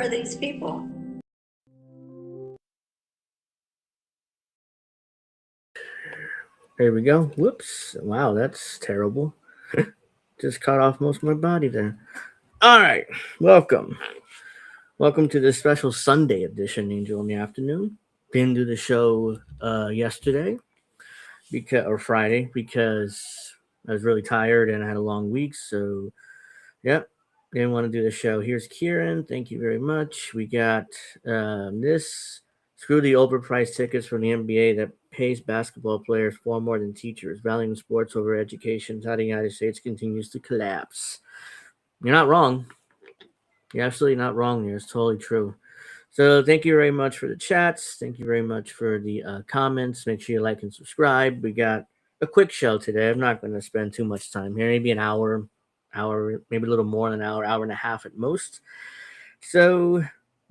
are these people? There we go. Whoops. Wow, that's terrible. Just cut off most of my body there. All right. Welcome. Welcome to this special Sunday edition, Angel in the Afternoon. Didn't do the show yesterday or Friday because I was really tired and I had a long week. So, yep, didn't want to do the show. Here's Kieran. Thank you very much. We got this. Screw the overpriced tickets from the NBA that pays basketball players far more than teachers, valuing sports over education. How the United States continues to collapse. You're not wrong. You're absolutely not wrong there. It's totally true. So thank you very much for the chats. Thank you very much for the comments. Make sure you like and subscribe. We got a quick show today. I'm not going to spend too much time here. Maybe an hour, maybe a little more than an hour and a half at most. So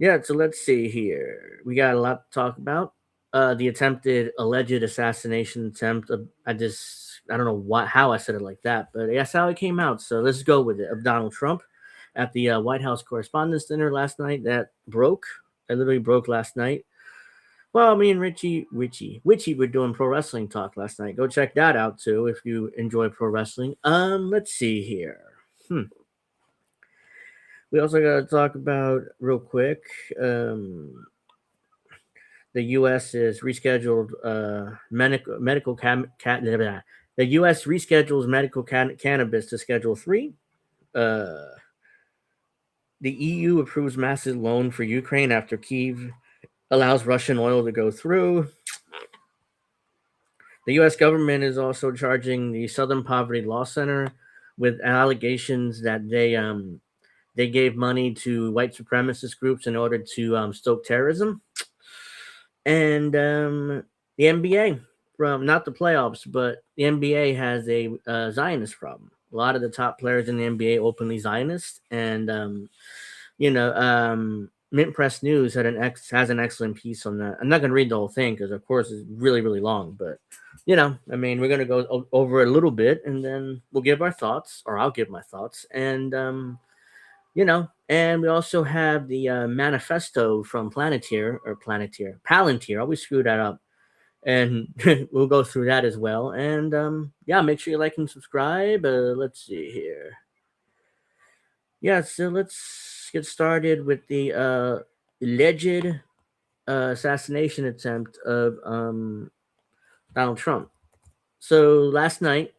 yeah, so let's see here. We got a lot to talk about. The attempted alleged assassination attempt. I don't know how I said it like that, but that's how it came out. So let's go with it. Of Donald Trump at the White House Correspondents' Dinner last night. That broke. It literally broke last night. Well, me and Witchy were doing pro wrestling talk last night. Go check that out too if you enjoy pro wrestling. Let's see here. We also got to talk about real quick. The U.S. is rescheduled the U.S. reschedules medical cannabis to Schedule 3. The EU approves massive loan for Ukraine after Kyiv allows Russian oil to go through. The U.S. government is also charging the Southern Poverty Law Center with allegations that they gave money to white supremacist groups in order to stoke terrorism. And the NBA, from not the playoffs, but the NBA has a Zionist problem. A lot of the top players in the NBA openly Zionist, and Mint Press News has an excellent piece on that. I'm not going to read the whole thing because, of course, it's really, really long. But, we're going to go over a little bit, and then we'll give our thoughts, or I'll give my thoughts. And, and we also have the manifesto from Palantir. I always screw that up. And we'll go through that as well. And, make sure you like and subscribe. Let's see here. Yeah, so let's get started with the alleged assassination attempt of Donald Trump. So last night,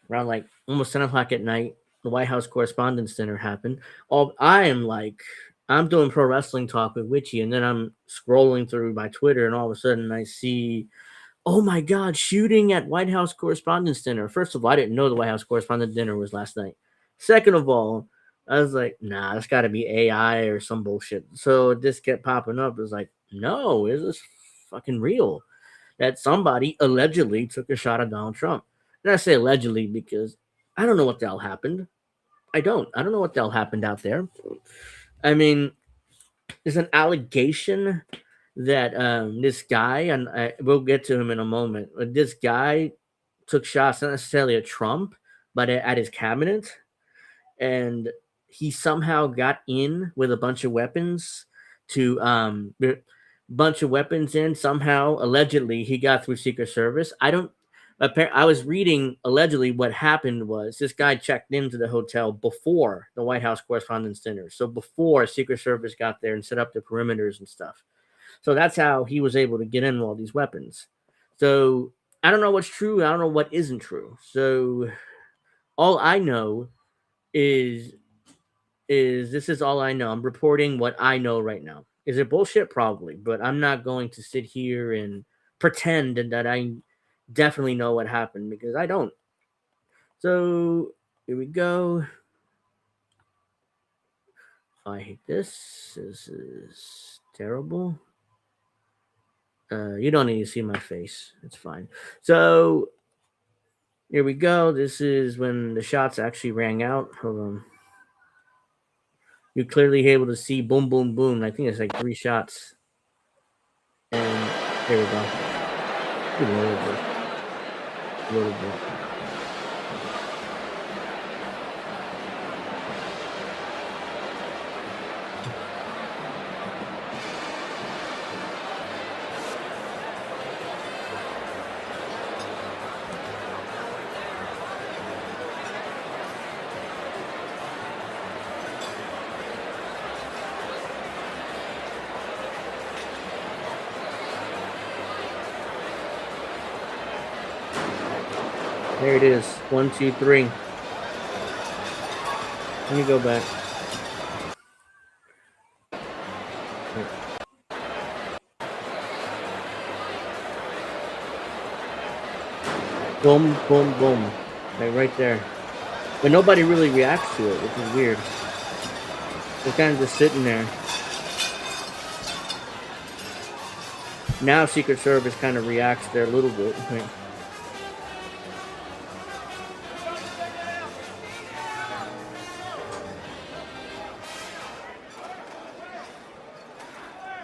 around like almost 10 o'clock at night, the White House Correspondents' Dinner happened. I'm doing pro wrestling talk with Witchy, and then I'm scrolling through my Twitter, and all of a sudden I see, oh my God, shooting at White House Correspondents' Dinner. First of all, I didn't know the White House Correspondents' Dinner was last night. Second of all, I was like, nah, that's got to be AI or some bullshit. So this kept popping up. It was like, no, is this fucking real? That somebody allegedly took a shot at Donald Trump. And I say allegedly because I don't know what the hell happened. I don't know what the hell happened out there. I mean, there's an allegation that this guy, and we'll get to him in a moment, but this guy took shots, not necessarily at Trump, but at his cabinet. And he somehow got in with a bunch of weapons in somehow. Allegedly, he got through Secret Service. I was reading allegedly what happened was this guy checked into the hotel before the White House Correspondents' Dinner. So before Secret Service got there and set up the perimeters and stuff. So that's how he was able to get in with all these weapons. So I don't know what's true. I don't know what isn't true. So all I know is this is all I know. I'm reporting what I know right now. Is it bullshit? Probably, but I'm not going to sit here and pretend that I definitely know what happened because I don't. So here we go. I hate this. This is terrible. You don't need to see my face. It's fine. So here we go. This is when the shots actually rang out. Hold on. You're clearly able to see boom, boom, boom. I think it's like 3 shots. And there we go. A little bit. There it is. 1, 2, 3. Let me go back. Boom, boom, boom. Like right there. But nobody really reacts to it, which is weird. They're kind of just sitting there. Now Secret Service kind of reacts there a little bit. Right?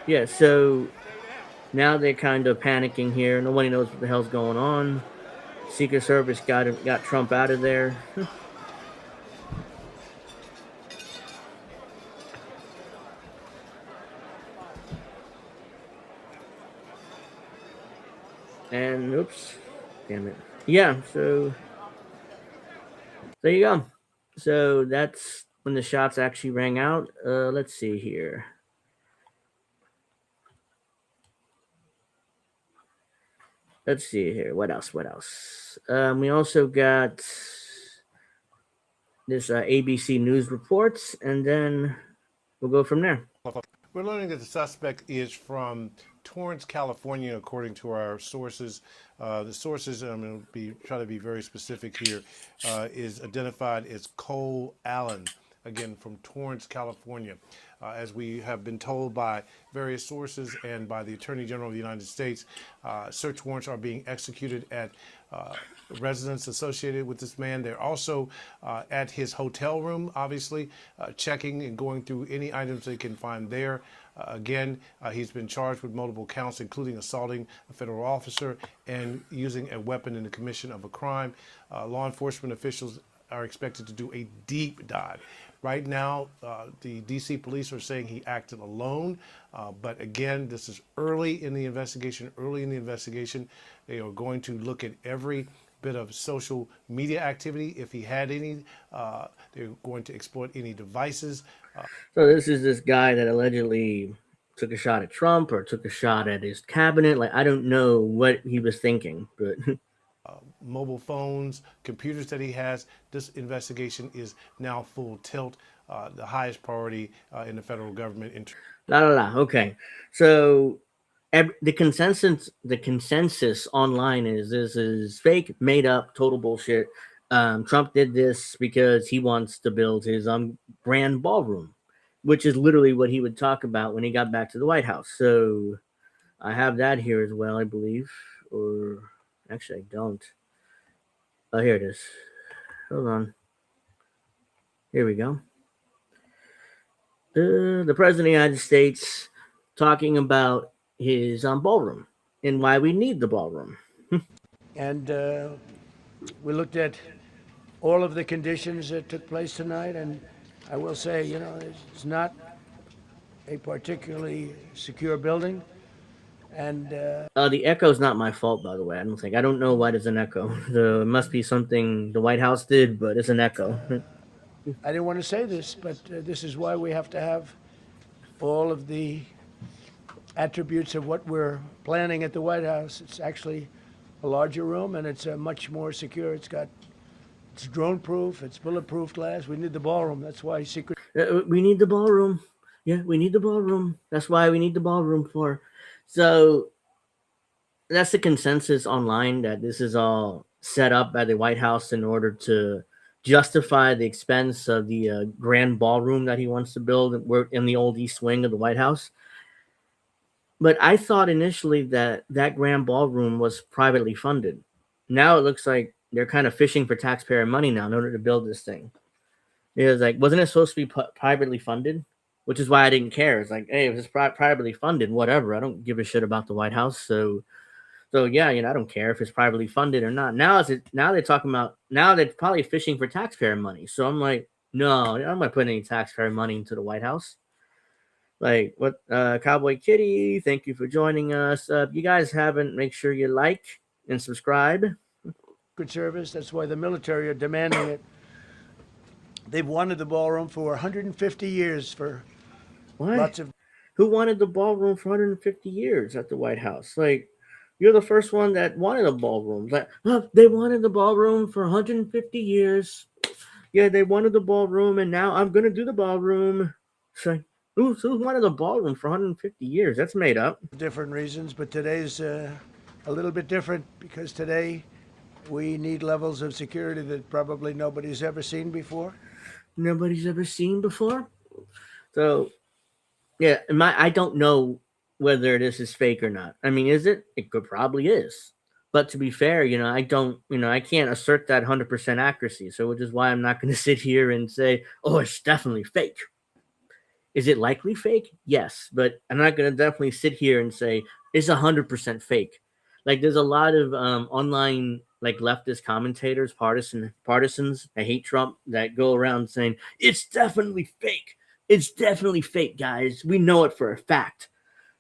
Yeah, so now they're kind of panicking here. Nobody knows what the hell's going on. Secret Service got Trump out of there. And oops, damn it. Yeah, so there you go. So that's when the shots actually rang out. Let's see here. Let's see here. What else? What else? We also got this ABC News reports, and then we'll go from there. We're learning that the suspect is from Torrance, California, according to our sources. The sources, I'm going to try to be very specific here, is identified as Cole Allen, again from Torrance, California. As we have been told by various sources and by the Attorney General of the United States, search warrants are being executed at residents associated with this man. They're also at his hotel room, obviously, checking and going through any items they can find there. Again, he's been charged with multiple counts, including assaulting a federal officer and using a weapon in the commission of a crime. Law enforcement officials are expected to do a deep dive. Right now, the D.C. police are saying he acted alone. But again, this is early in the investigation. They are going to look at every bit of social media activity. If he had any, they're going to exploit any devices. So this is this guy that allegedly took a shot at Trump or took a shot at his cabinet. Like, I don't know what he was thinking, but mobile phones, computers that he has. This investigation is now full tilt, the highest priority in the federal government. Okay, so the consensus online is this is fake, made up, total bullshit. Trump did this because he wants to build his grand ballroom, which is literally what he would talk about when he got back to the White House. So I have that here as well, I believe, or actually I don't. Oh, here it is. Hold on. Here we go. The President of the United States talking about his ballroom and why we need the ballroom. And we looked at all of the conditions that took place tonight, and I will say, you know, it's not a particularly secure building. And the echo is not my fault, by the way. I don't know why there's an echo. It must be something the White House did, but it's an echo. I didn't want to say this, but this is why we have to have all of the attributes of what we're planning at the White House. It's actually a larger room, and it's much more secure. It's drone-proof, it's bulletproof glass. We need the ballroom. That's why secret. We need the ballroom. Yeah, we need the ballroom. That's why we need the ballroom for. So that's the consensus online, that this is all set up at the White House in order to justify the expense of the grand ballroom that he wants to build in the old East Wing of the White House. But I thought initially that grand ballroom was privately funded. Now it looks like they're kind of fishing for taxpayer money now in order to build this thing. It was like, wasn't it supposed to be privately funded? Which is why I didn't care. It's like, hey, if it's privately funded, whatever. I don't give a shit about the White House. So yeah, I don't care if it's privately funded or not. Now they're talking about, now they're probably fishing for taxpayer money. So I'm like, no, I'm not putting any taxpayer money into the White House. Like, what, Cowboy Kitty, thank you for joining us. If you guys haven't, make sure you like and subscribe. Secret Service. That's why the military are demanding it. They've wanted the ballroom for 150 years for what? Lots of. Who wanted the ballroom for 150 years at the White House? Like, You're the first one that wanted a ballroom. Like, they wanted the ballroom for 150 years. Yeah, they wanted the ballroom, and now I'm gonna do the ballroom. So, who's wanted the ballroom for 150 years? That's made up. Different reasons, but today's a little bit different because today we need levels of security that probably nobody's ever seen before. Nobody's ever seen before. So, yeah, I don't know whether this is fake or not. I mean, is it? It could probably is. But to be fair, I don't, I can't assert that 100% accuracy. So, which is why I'm not going to sit here and say, oh, it's definitely fake. Is it likely fake? Yes, but I'm not going to definitely sit here and say it's 100% fake. Like, there's a lot of online like leftist commentators, partisans that hate Trump that go around saying it's definitely fake. It's definitely fake, guys. We know it for a fact.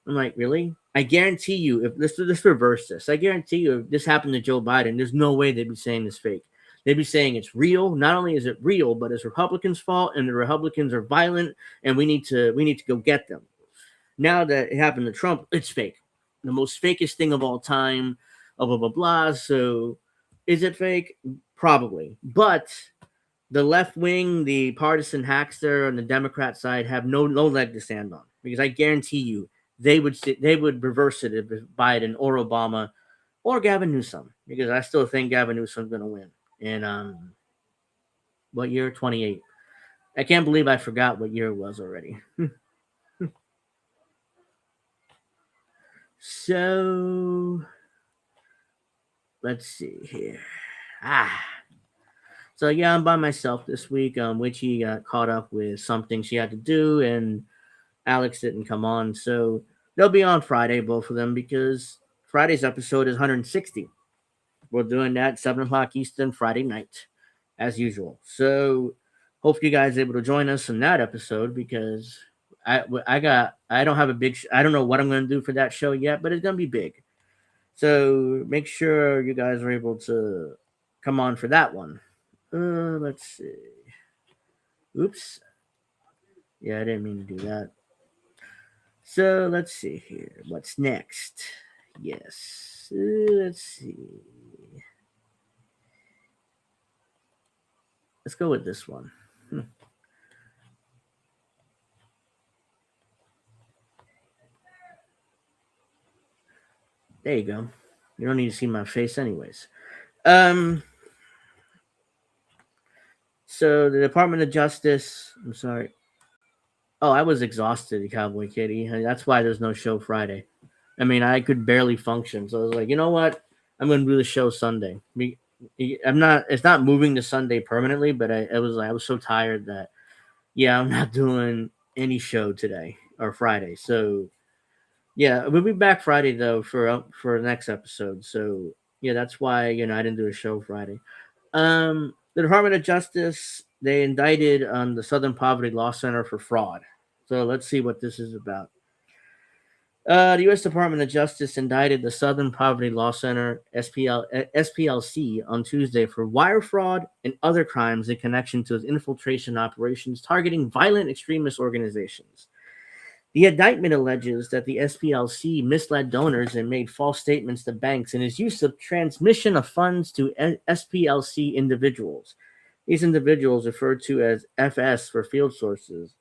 I'm like, really? I guarantee you, if let's reverse this. I guarantee you, if this happened to Joe Biden, there's no way they'd be saying it's fake. They'd be saying it's real. Not only is it real, but it's Republicans' fault, and the Republicans are violent, and we need to go get them. Now that it happened to Trump, it's fake. The most fakest thing of all time. Blah blah blah blah. So, is it fake? Probably, but the left wing, the partisan hackster on the Democrat side have no leg to stand on, because I guarantee you they would reverse it if Biden or Obama or Gavin Newsom, because I still think Gavin Newsom's going to win. And what year? 28. I can't believe I forgot what year it was already. So let's see here. So yeah, I'm by myself this week. Witchy got caught up with something she had to do, and Alex didn't come on. So they'll be on Friday, both of them, because Friday's episode is 160. We're doing that 7 o'clock Eastern Friday night, as usual. So hope you guys are able to join us in that episode, because I don't have a big I don't know what I'm going to do for that show yet, but it's going to be big. So make sure you guys are able to come on for that one. Let's see. Oops. Yeah, I didn't mean to do that. So let's see here. What's next? Yes. Let's see. Let's go with this one. There you go. You don't need to see my face anyways. So the Department of Justice, I'm sorry. Oh, I was exhausted, Cowboy Kitty. That's why there's no show Friday. I mean, I could barely function. So I was like, you know what? I'm going to do the show Sunday. It's not moving to Sunday permanently, but I was so tired that, yeah, I'm not doing any show today or Friday. So, yeah, we'll be back Friday, though, for the next episode. So, yeah, that's why, I didn't do a show Friday. The Department of Justice, they indicted the Southern Poverty Law Center for fraud. So let's see what this is about. The U.S. Department of Justice indicted the Southern Poverty Law Center, SPLC, on Tuesday for wire fraud and other crimes in connection to its infiltration operations targeting violent extremist organizations. The indictment alleges that the SPLC misled donors and made false statements to banks in its use of transmission of funds to SPLC individuals. These individuals, referred to as FS for field sources,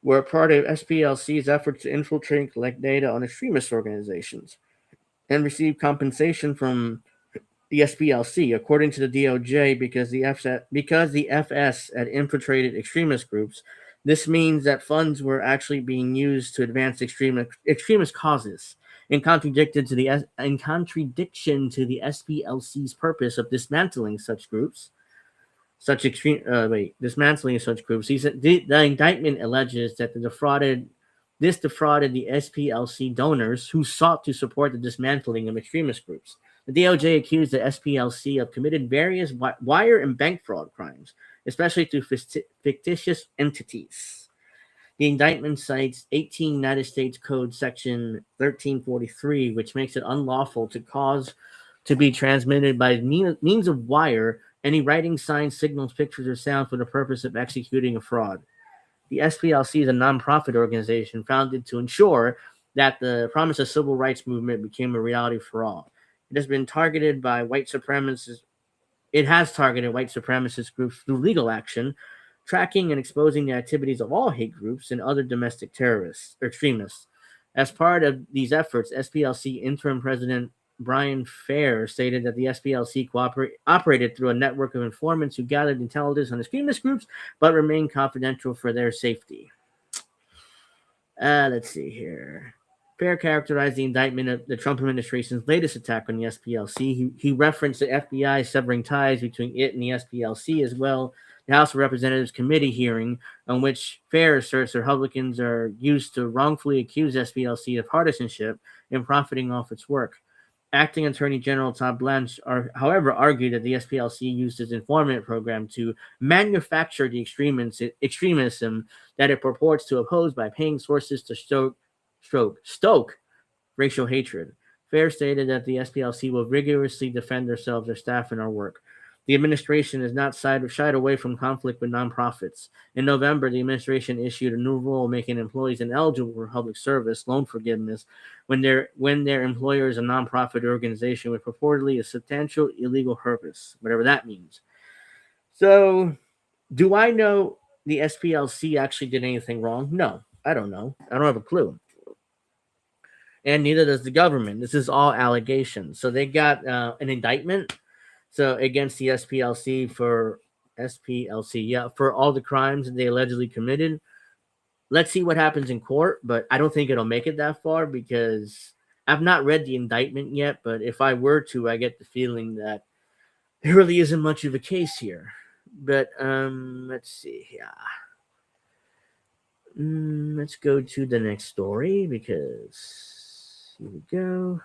were a part of SPLC's efforts to infiltrate and collect data on extremist organizations and receive compensation from the SPLC, according to the DOJ, because the FS had infiltrated extremist groups. This means that funds were actually being used to advance extremist causes, in contradiction to the SPLC's purpose of dismantling such groups. Dismantling such groups. The indictment alleges that defrauded the SPLC donors who sought to support the dismantling of extremist groups. The DOJ accused the SPLC of committed various wire and bank fraud crimes, especially through fictitious entities. The indictment cites 18 United States Code Section 1343, which makes it unlawful to cause to be transmitted by means of wire any writing, signs, signals, pictures, or sound for the purpose of executing a fraud. The SPLC is a nonprofit organization founded to ensure that the promise of civil rights movement became a reality for all. It has been targeted by white supremacists. It has targeted white supremacist groups through legal action, tracking and exposing the activities of all hate groups and other domestic terrorists or extremists. As part of these efforts, SPLC interim president Brian Fair stated that the SPLC operated through a network of informants who gathered intelligence on extremist groups but remained confidential for their safety. Let's see here. Fair characterized the indictment of the Trump administration's latest attack on the SPLC. He referenced the FBI severing ties between it and the SPLC, as well the House of Representatives committee hearing on which Fair asserts Republicans are used to wrongfully accuse SPLC of partisanship and profiting off its work. Acting Attorney General Todd Blanche, however, argued that the SPLC used its informant program to manufacture the extremism that it purports to oppose by paying sources to stoke racial hatred. Fair stated that the SPLC will rigorously defend themselves, their staff, and our work. The administration has not shied away from conflict with nonprofits. In November, the administration issued a new rule making employees ineligible for public service loan forgiveness when their employer is a nonprofit organization with purportedly a substantial illegal purpose, whatever that means. So, do I know the SPLC actually did anything wrong? No, I don't know. I don't have a clue. And neither does the government. This is all allegations. So they got an indictment against the SPLC for all the crimes that they allegedly committed. Let's see what happens in court, but I don't think it'll make it that far because I've not read the indictment yet, but if I were to, I get the feeling that there really isn't much of a case here. But let's see here. Let's go to the next story because here we go.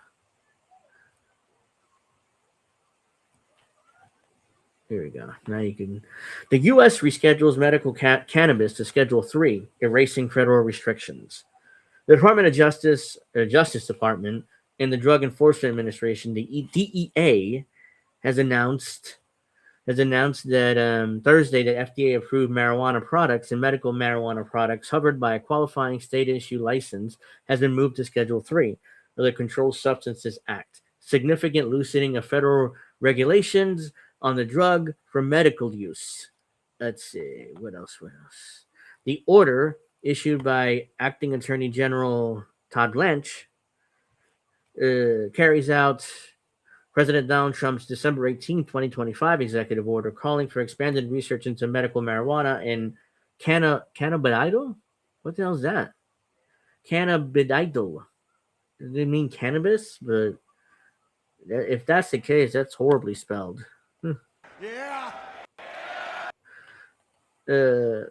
Here we go. Now you can. The U.S. reschedules medical cannabis to Schedule 3, erasing federal restrictions. The Department of Justice Department, and the Drug Enforcement Administration, the DEA, has announced that Thursday that FDA approved marijuana products and medical marijuana products covered by a qualifying state-issue license has been moved to Schedule 3 of the Controlled Substances Act, significant loosening of federal regulations on the drug for medical use. Let's see, what else? The order issued by Acting Attorney General Todd Blanche carries out President Donald Trump's December 18, 2025 executive order calling for expanded research into medical marijuana and cannabidiol? What the hell is that? Cannabidiol. Does it mean cannabis? But if that's the case, that's horribly spelled. Yeah.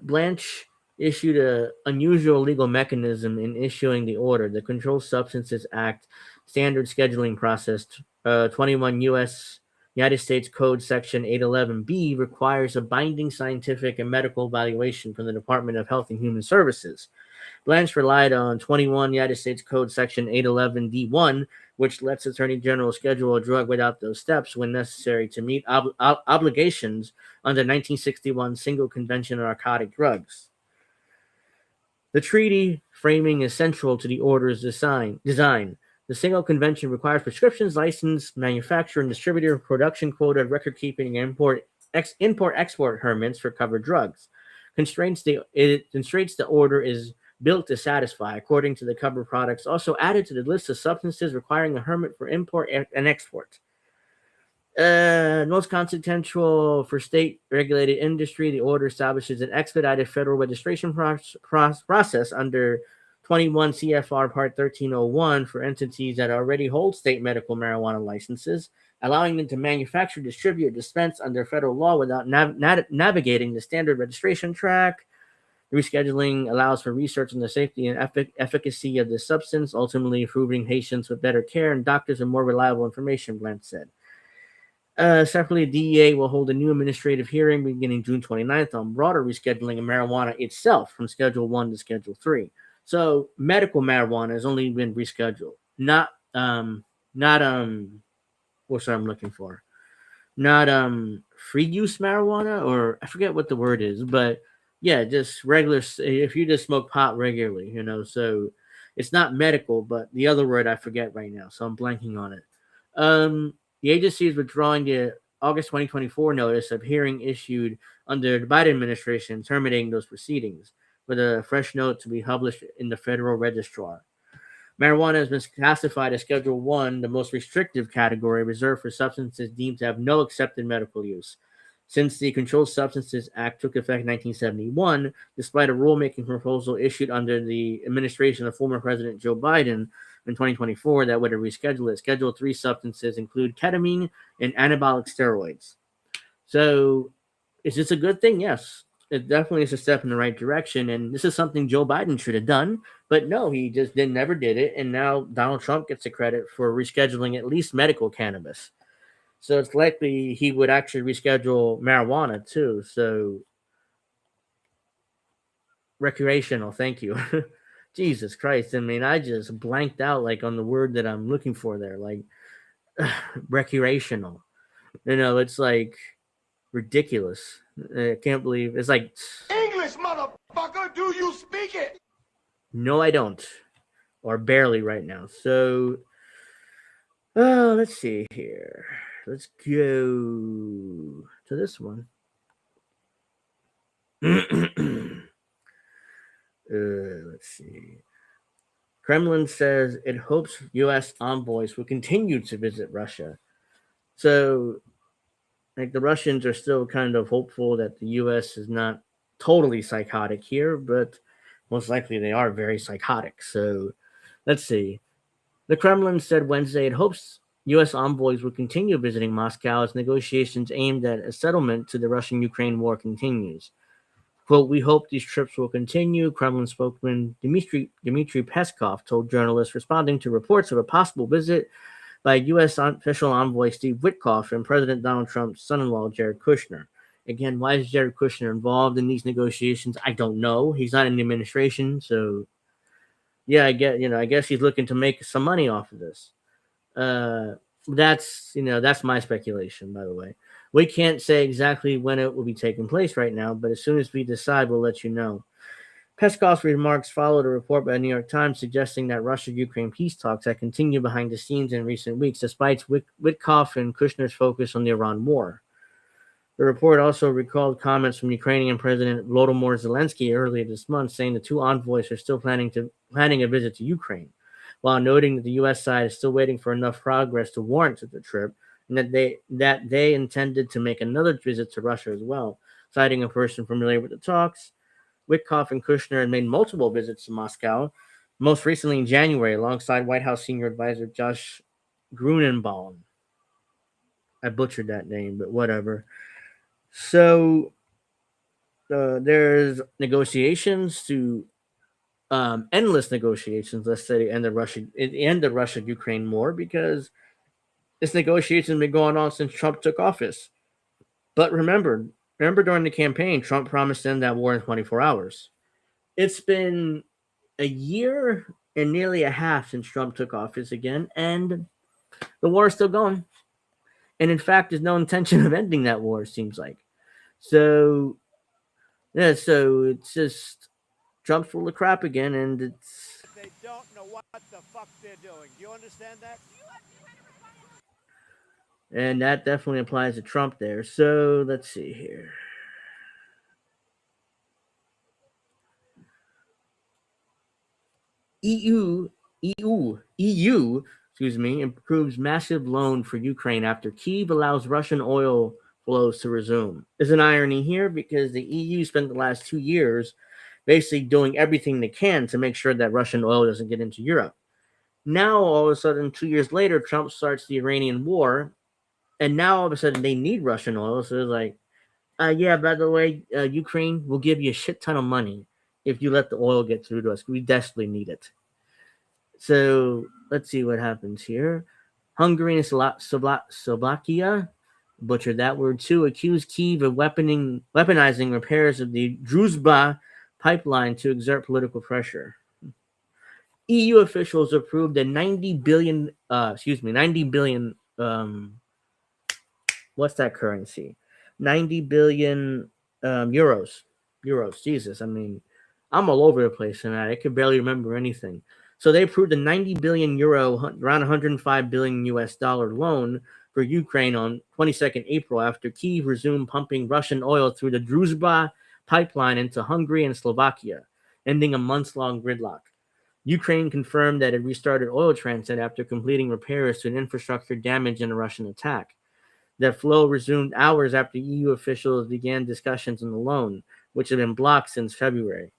Blanche issued an unusual legal mechanism in issuing the order. The Controlled Substances Act standard scheduling process 21 United States Code Section 811B requires a binding scientific and medical evaluation from the Department of Health and Human Services. Blanche relied on 21 United States Code Section 811D1, which lets Attorney General schedule a drug without those steps when necessary to meet obligations under 1961 Single Convention on Narcotic Drugs. The treaty framing is central to the order's design. The Single Convention requires prescriptions, license, manufacturer, and distributor, production quota, record keeping, and import-export permits for covered drugs. It constraints the order is built to satisfy, according to the covered products, also added to the list of substances requiring a permit for import and export. Most consequential for state-regulated industry, the order establishes an expedited federal registration process under 21 CFR Part 1301 for entities that already hold state medical marijuana licenses, allowing them to manufacture, distribute, dispense under federal law without navigating the standard registration track. The rescheduling allows for research on the safety and efficacy of the substance, ultimately improving patients with better care and doctors with more reliable information, Blanche said. Separately, DEA will hold a new administrative hearing beginning June 29th on broader rescheduling of marijuana itself from Schedule 1 to Schedule 3. So medical marijuana has only been rescheduled, not what's I'm looking for? Not free use marijuana, or I forget what the word is, but yeah, just regular. If you just smoke pot regularly, so It's not medical, but the other word I forget right now, so I'm blanking on it. The agency is withdrawing the August 2024 notice of hearing issued under the Biden administration, terminating those proceedings, with a fresh note to be published in the Federal Registrar. Marijuana has been classified as Schedule 1, the most restrictive category reserved for substances deemed to have no accepted medical use. Since the Controlled Substances Act took effect in 1971, despite a rulemaking proposal issued under the administration of former President Joe Biden in 2024 that would reschedule it, Schedule 3 substances include ketamine and anabolic steroids. So, is this a good thing? Yes. It definitely is a step in the right direction, and this is something Joe Biden should have done, but no, he just never did it, and now Donald Trump gets the credit for rescheduling at least medical cannabis. So it's likely he would actually reschedule marijuana too. So recreational, thank you. Jesus Christ. I mean, I just blanked out like on the word that I'm looking for there. Like recreational. It's like ridiculous. I can't believe it's like English, motherfucker, do you speak it? No, I don't. Or barely right now. So let's see here. Let's go to this one. Let's see. Kremlin says it hopes U.S. envoys will continue to visit Russia. So, like, the Russians are still kind of hopeful that the U.S. is not totally psychotic here, but most likely they are very psychotic. So, let's see. The Kremlin said Wednesday it hopes U.S. envoys will continue visiting Moscow as negotiations aimed at a settlement to the Russian-Ukraine war continues. Quote, we hope these trips will continue, Kremlin spokesman Dmitry Peskov told journalists responding to reports of a possible visit by U.S. Special Envoy Steve Witkoff and President Donald Trump's son-in-law, Jared Kushner. Again, why is Jared Kushner involved in these negotiations? I don't know. He's not in the administration, so yeah, I guess he's looking to make some money off of this. That's my speculation, by the way. We can't say exactly when it will be taking place right now, but as soon as we decide, we'll let you know. Peskov's remarks followed a report by the New York Times suggesting that Russia-Ukraine peace talks had continued behind the scenes in recent weeks, despite Witkoff and Kushner's focus on the Iran war. The report also recalled comments from Ukrainian President Volodymyr Zelensky earlier this month, saying the two envoys are still planning a visit to Ukraine, while noting that the U.S. side is still waiting for enough progress to warrant the trip, and that they intended to make another visit to Russia as well. Citing a person familiar with the talks, Witkoff and Kushner had made multiple visits to Moscow, most recently in January, alongside White House senior advisor Josh Grunenbaum. I butchered that name, but whatever. So there's negotiations to endless negotiations. Let's say end the Russia-Ukraine war, because this negotiation has been going on since Trump took office. But remember during the campaign, Trump promised to end that war in 24 hours. It's been a year and nearly a half since Trump took office again, and the war is still going. And in fact, there's no intention of ending that war, it seems like. So, yeah, so it's just Trump's full of crap again, and it's... They don't know what the fuck they're doing. Do you understand that? And that definitely applies to Trump there. So, let's see here. EU, improves massive loan for Ukraine after Kyiv allows Russian oil flows to resume. There's an irony here because the EU spent the last 2 years basically doing everything they can to make sure that Russian oil doesn't get into Europe. Now, all of a sudden, 2 years later, Trump starts the Iranian war, and now all of a sudden they need Russian oil. So it's like, yeah, by the way, Ukraine will give you a shit ton of money if you let the oil get through to us. We desperately need it. So let's see what happens here. Hungary and Slovakia, butchered that word too, accused Kyiv of weaponizing repairs of the Druzhba pipeline to exert political pressure. EU officials approved a 90 billion, what's that currency? 90 billion euros. Jesus, I mean, I'm all over the place tonight. I can barely remember anything. So they approved a 90 billion euro, around 105 billion US dollar loan for Ukraine on 22nd April after Kyiv resumed pumping Russian oil through the Druzhba pipeline into Hungary and Slovakia, ending a months-long gridlock. Ukraine confirmed that it restarted oil transit after completing repairs to an infrastructure damaged in a Russian attack. That flow resumed hours after EU officials began discussions on the loan, which had been blocked since February.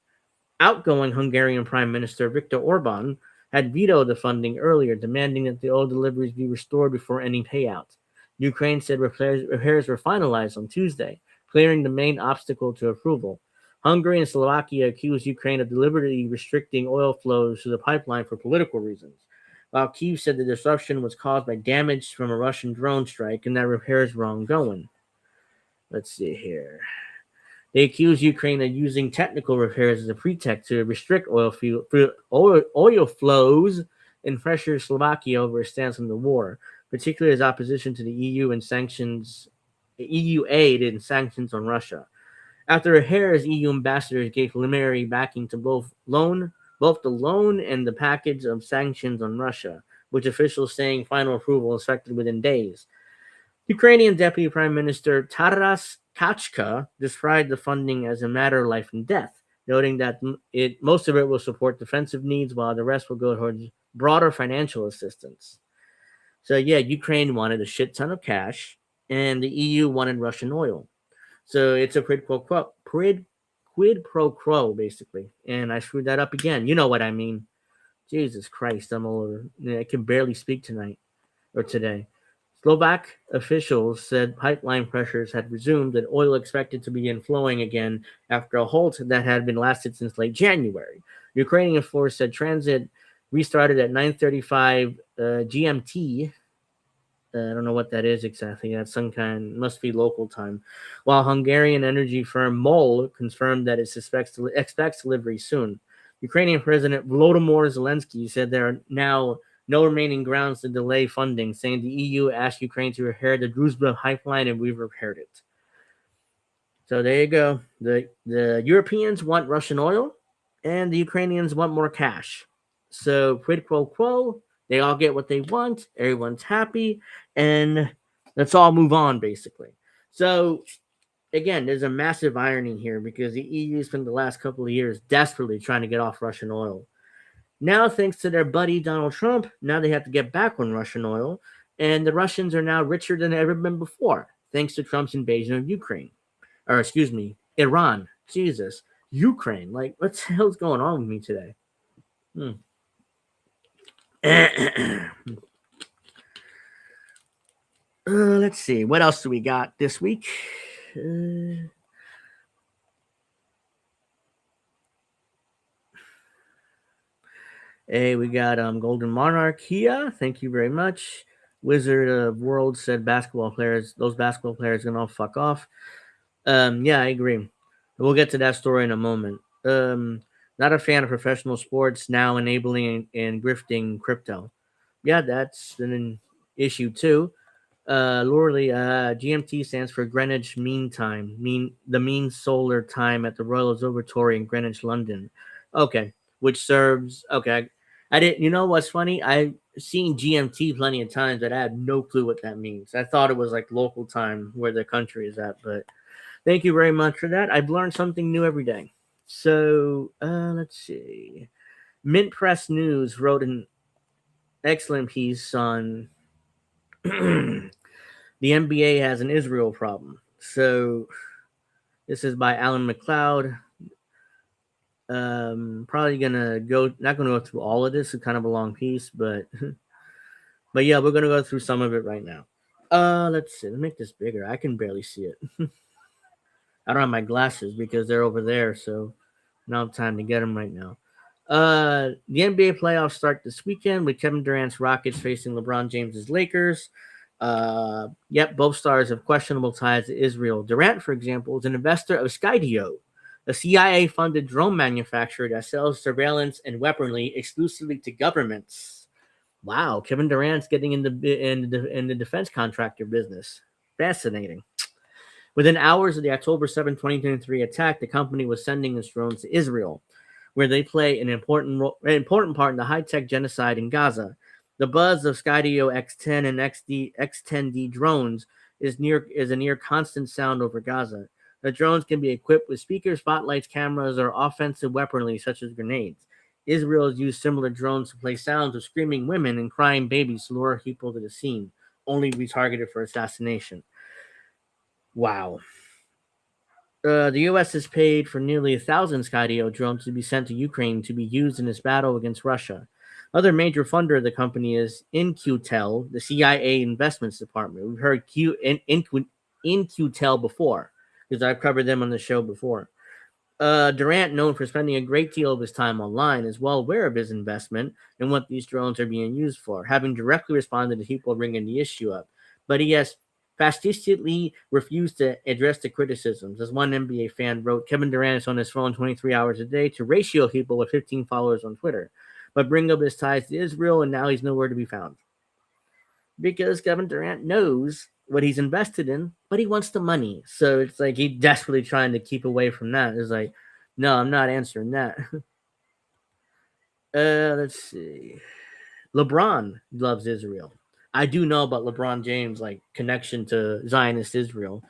Outgoing Hungarian Prime Minister Viktor Orban had vetoed the funding earlier, demanding that the oil deliveries be restored before any payout. Ukraine said repairs were finalized on Tuesday, clearing the main obstacle to approval. Hungary and Slovakia accused Ukraine of deliberately restricting oil flows to the pipeline for political reasons, while Kyiv said the disruption was caused by damage from a Russian drone strike and that repairs were ongoing. Let's see here. They accused Ukraine of using technical repairs as a pretext to restrict oil flows and pressure Slovakia over its stance on the war, particularly as opposition to the EU aid and sanctions on Russia. After repairs, EU ambassadors gave preliminary backing to both the loan and the package of sanctions on Russia, which officials saying final approval is expected within days. Ukrainian Deputy Prime Minister Taras Kachka described the funding as a matter of life and death, noting that most of it will support defensive needs while the rest will go towards broader financial assistance. So yeah, Ukraine wanted a shit ton of cash, and the EU wanted Russian oil. So it's a quid pro quo, basically. And I screwed that up again. You know what I mean. Jesus Christ, I'm older. I can barely speak tonight or today. Slovak officials said pipeline pressures had resumed and oil expected to begin flowing again after a halt that had been lasted since late January. Ukrainian force said transit restarted at 9:35 GMT. I don't know what that is exactly. That's some kind, must be local time. While Hungarian energy firm MOL confirmed that it expects delivery soon. Ukrainian President Volodymyr Zelensky said there are now no remaining grounds to delay funding, saying the EU asked Ukraine to repair the Druzhba pipeline and we've repaired it. So there you go. The Europeans want Russian oil and the Ukrainians want more cash. So quid pro quo, they all get what they want, everyone's happy, and let's all move on, basically. So again, there's a massive irony here because the EU spent the last couple of years desperately trying to get off Russian oil. Now, thanks to their buddy Donald Trump, now they have to get back on Russian oil, and the Russians are now richer than they've ever been before, thanks to Trump's invasion of Ukraine. Or, excuse me, Iran. Jesus. Ukraine. Like, what the hell's going on with me today? Let's see. What else do we got this week? Hey, we got Golden Monarchia. Thank you very much. Wizard of World said those basketball players gonna all fuck off. Yeah, I agree. We'll get to that story in a moment. Not a fan of professional sports now enabling and grifting crypto. Yeah, that's an issue too. Lorley, GMT stands for Greenwich Mean Time, the mean solar time at the Royal Observatory in Greenwich, London. Okay, which serves. Okay, I didn't. You know what's funny? I've seen GMT plenty of times, but I had no clue what that means. I thought it was like local time where the country is at. But thank you very much for that. I've learned something new every day. So let's see. Mint Press News wrote an excellent piece on the NBA has an Israel problem. So this is by Alan McLeod. Probably not gonna go through all of this. It's kind of a long piece, but yeah, we're gonna go through some of it right now. Let's see. Let's make this bigger. I can barely see it. I don't have my glasses because they're over there, so I don't have time to get them right now. The NBA playoffs start this weekend with Kevin Durant's Rockets facing LeBron James's Lakers. Both stars have questionable ties to Israel. Durant, for example, is an investor of Skydio, a CIA-funded drone manufacturer that sells surveillance and weaponry exclusively to governments. Wow, Kevin Durant's getting in the defense contractor business. Fascinating. Within hours of the October 7, 2023 attack, the company was sending its drones to Israel. where they play an important part in the high-tech genocide in Gaza. The buzz of Skydio X10 and X10D drones is a near constant sound over Gaza. The drones can be equipped with speakers, spotlights, cameras, or offensive weaponry such as grenades. Israel has used similar drones to play sounds of screaming women and crying babies to lure people to the scene, only to be targeted for assassination. Wow. The U.S. has paid for nearly 1,000 Skydio drones to be sent to Ukraine to be used in its battle against Russia. Other major funder of the company is InQtel, the CIA Investments Department. We've heard InQtel before, because I've covered them on the show before. Durant, known for spending a great deal of his time online, is well aware of his investment and what these drones are being used for, having directly responded to people bringing the issue up. But he has fastidiously refused to address the criticisms. As one NBA fan wrote, Kevin Durant is on his phone 23 hours a day to ratio people with 15 followers on Twitter, but bring up his ties to Israel, and now he's nowhere to be found. Because Kevin Durant knows what he's invested in, but he wants the money. So it's like he's desperately trying to keep away from that. It's like, no, I'm not answering that. Let's see. LeBron loves Israel. I do know about LeBron James' connection to Zionist Israel.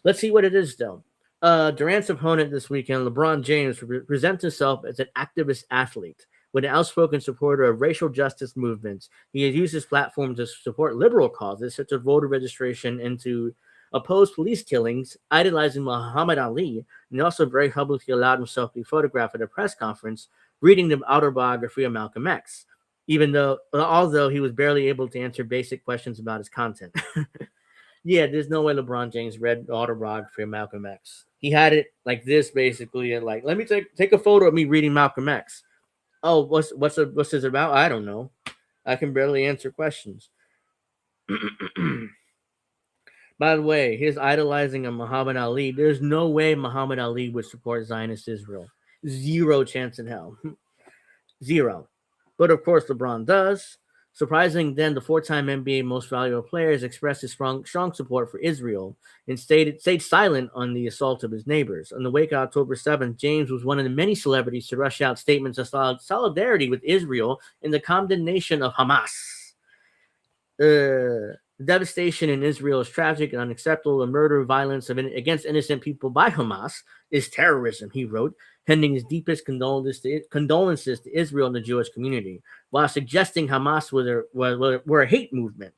Let's see what it is, though. Durant's opponent this weekend, LeBron James, presents himself as an activist athlete with an outspoken supporter of racial justice movements. He has used his platform to support liberal causes such as voter registration and to oppose police killings, idolizing Muhammad Ali, and also very publicly allowed himself to be photographed at a press conference reading the autobiography of Malcolm X, although he was barely able to answer basic questions about his content. Yeah, there's no way LeBron James read the autobiography of Malcolm X. He had it like this, basically, and let me take a photo of me reading Malcolm X. Oh, what's this about? I don't know. I can barely answer questions. By the way, his idolizing of Muhammad Ali, there's no way Muhammad Ali would support Zionist Israel. Zero chance in hell. Zero. But of course, LeBron does. Surprising then, the four-time NBA Most Valuable Player has expressed his strong support for Israel and stayed silent on the assault of his neighbors. On the wake of October 7th, James was one of the many celebrities to rush out statements of solidarity with Israel and the condemnation of Hamas. The devastation in Israel is tragic and unacceptable. The murder and violence against innocent people by Hamas is terrorism, he wrote, pending his deepest condolences to Israel and the Jewish community, while suggesting Hamas were a hate movement.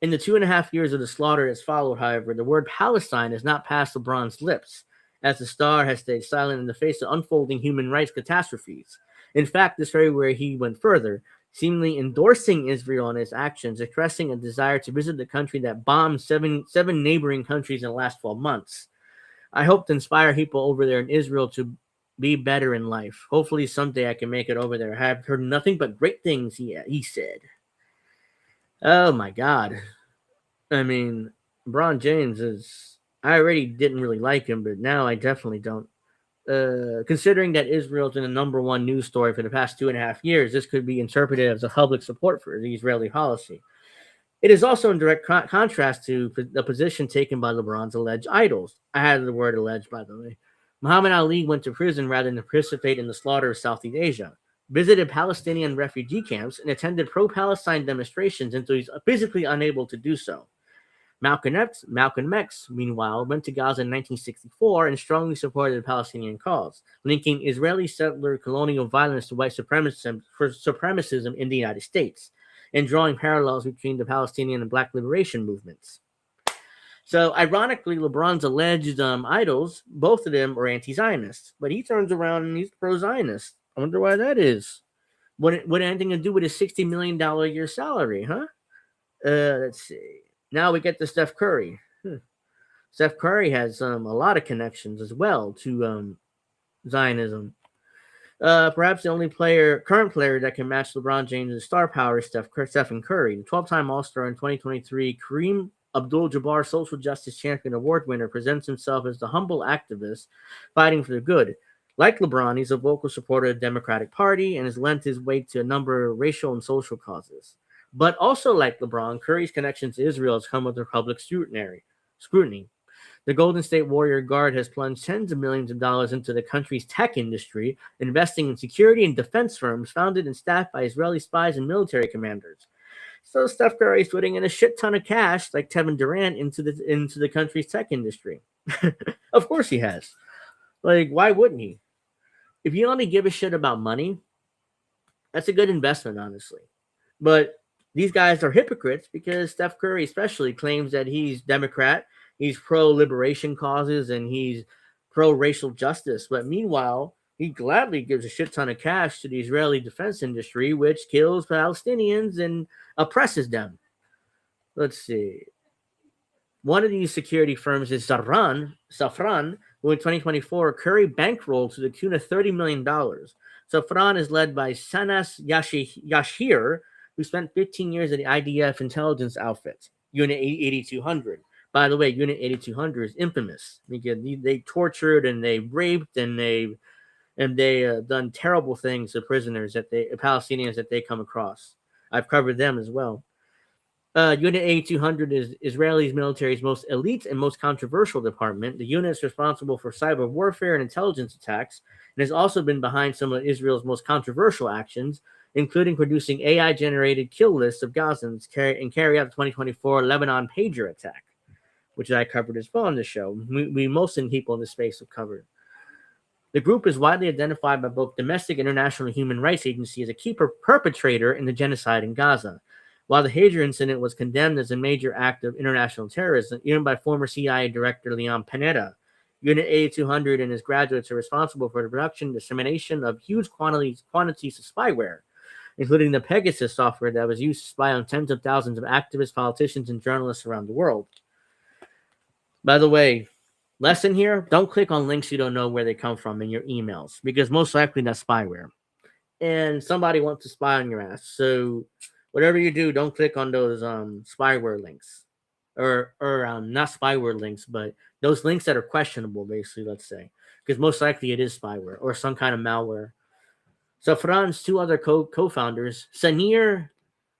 In the 2.5 years of the slaughter that's followed, however, the word Palestine has not passed LeBron's lips, as the star has stayed silent in the face of unfolding human rights catastrophes. In fact, this very where he went further, seemingly endorsing Israel in his actions, expressing a desire to visit the country that bombed seven neighboring countries in the last 12 months. I hope to inspire people over there in Israel to be better in life. Hopefully someday I can make it over there. I have heard nothing but great things, he said. Oh my God. I mean, LeBron James I already didn't really like him, but now I definitely don't. Considering that Israel's in the number one news story for the past 2.5 years, this could be interpreted as a public support for the Israeli policy. It is also in direct contrast to the position taken by LeBron's alleged idols. I had the word alleged, by the way. Muhammad Ali went to prison rather than participate in the slaughter of Southeast Asia, visited Palestinian refugee camps, and attended pro-Palestine demonstrations until he's physically unable to do so. Malcolm X, meanwhile, went to Gaza in 1964 and strongly supported the Palestinian cause, linking Israeli settler colonial violence to white supremacism in the United States, and drawing parallels between the Palestinian and Black liberation movements. So, ironically, LeBron's alleged idols, both of them are anti-Zionists, but he turns around and he's pro-Zionist. I wonder why that is. What anything to do with his $60 million a year salary, huh? Let's see. Now we get to Steph Curry. Steph Curry has a lot of connections as well to Zionism. Perhaps the only current player that can match LeBron James' star power is Stephen Curry. The 12-time All-Star in 2023, Kareem Abdul-Jabbar Social Justice Champion Award winner, presents himself as the humble activist fighting for the good. Like LeBron, he's a vocal supporter of the Democratic Party and has lent his weight to a number of racial and social causes. But also like LeBron, Curry's connection to Israel has come under public scrutiny. The Golden State Warrior Guard has plunged tens of millions of dollars into the country's tech industry, investing in security and defense firms founded and staffed by Israeli spies and military commanders. So Steph Curry is putting in a shit ton of cash, like Kevin Durant, into the country's tech industry. Of course he has. Like, why wouldn't he? If you only give a shit about money, that's a good investment, honestly. But these guys are hypocrites because Steph Curry especially claims that he's Democrat, he's pro-liberation causes, and he's pro-racial justice. But meanwhile, he gladly gives a shit ton of cash to the Israeli defense industry, which kills Palestinians and oppresses them. Let's see. One of these security firms is Safran, who in 2024, Curry bankrolled to the tune of $30 million. Safran is led by Sanas Yashir, who spent 15 years at the IDF intelligence outfit, Unit 8200. By the way, Unit 8200 is infamous because they tortured and they raped and they done terrible things to prisoners Palestinians that they come across. I've covered them as well. Unit 8200 is Israeli military's most elite and most controversial department. The unit is responsible for cyber warfare and intelligence attacks, and has also been behind some of Israel's most controversial actions, including producing AI-generated kill lists of Gazans and carry out the 2024 Lebanon pager attack, which I covered as well on the show. Most people in this space have covered. The group is widely identified by both domestic and international human rights agencies as a key perpetrator in the genocide in Gaza. While the Hager incident was condemned as a major act of international terrorism, even by former CIA Director Leon Panetta, Unit 8200 and his graduates are responsible for the production and dissemination of huge quantities of spyware, including the Pegasus software that was used to spy on tens of thousands of activists, politicians, and journalists around the world. By the way, lesson here, don't click on links you don't know where they come from in your emails, because most likely that's spyware. And somebody wants to spy on your ass. So whatever you do, don't click on those spyware links. Or not spyware links, but those links that are questionable, basically, let's say. Because most likely it is spyware or some kind of malware. So Fran's two other co-founders, Sanir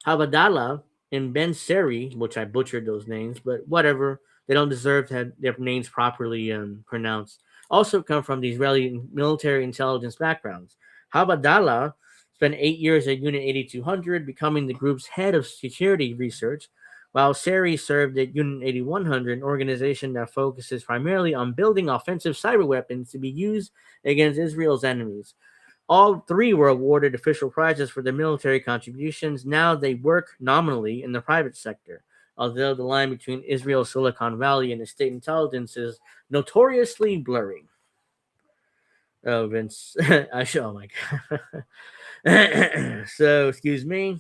Havadallah and Ben Seri, which I butchered those names, but whatever, they don't deserve to have their names properly pronounced, also come from the Israeli military intelligence backgrounds. Havadallah spent 8 years at Unit 8200, becoming the group's head of security research, while Seri served at Unit 8100, an organization that focuses primarily on building offensive cyber weapons to be used against Israel's enemies. All three were awarded official prizes for their military contributions. Now they work nominally in the private sector, although the line between Israel's Silicon Valley and the state intelligence is notoriously blurry. Oh, Vince. Oh, my God. So, excuse me.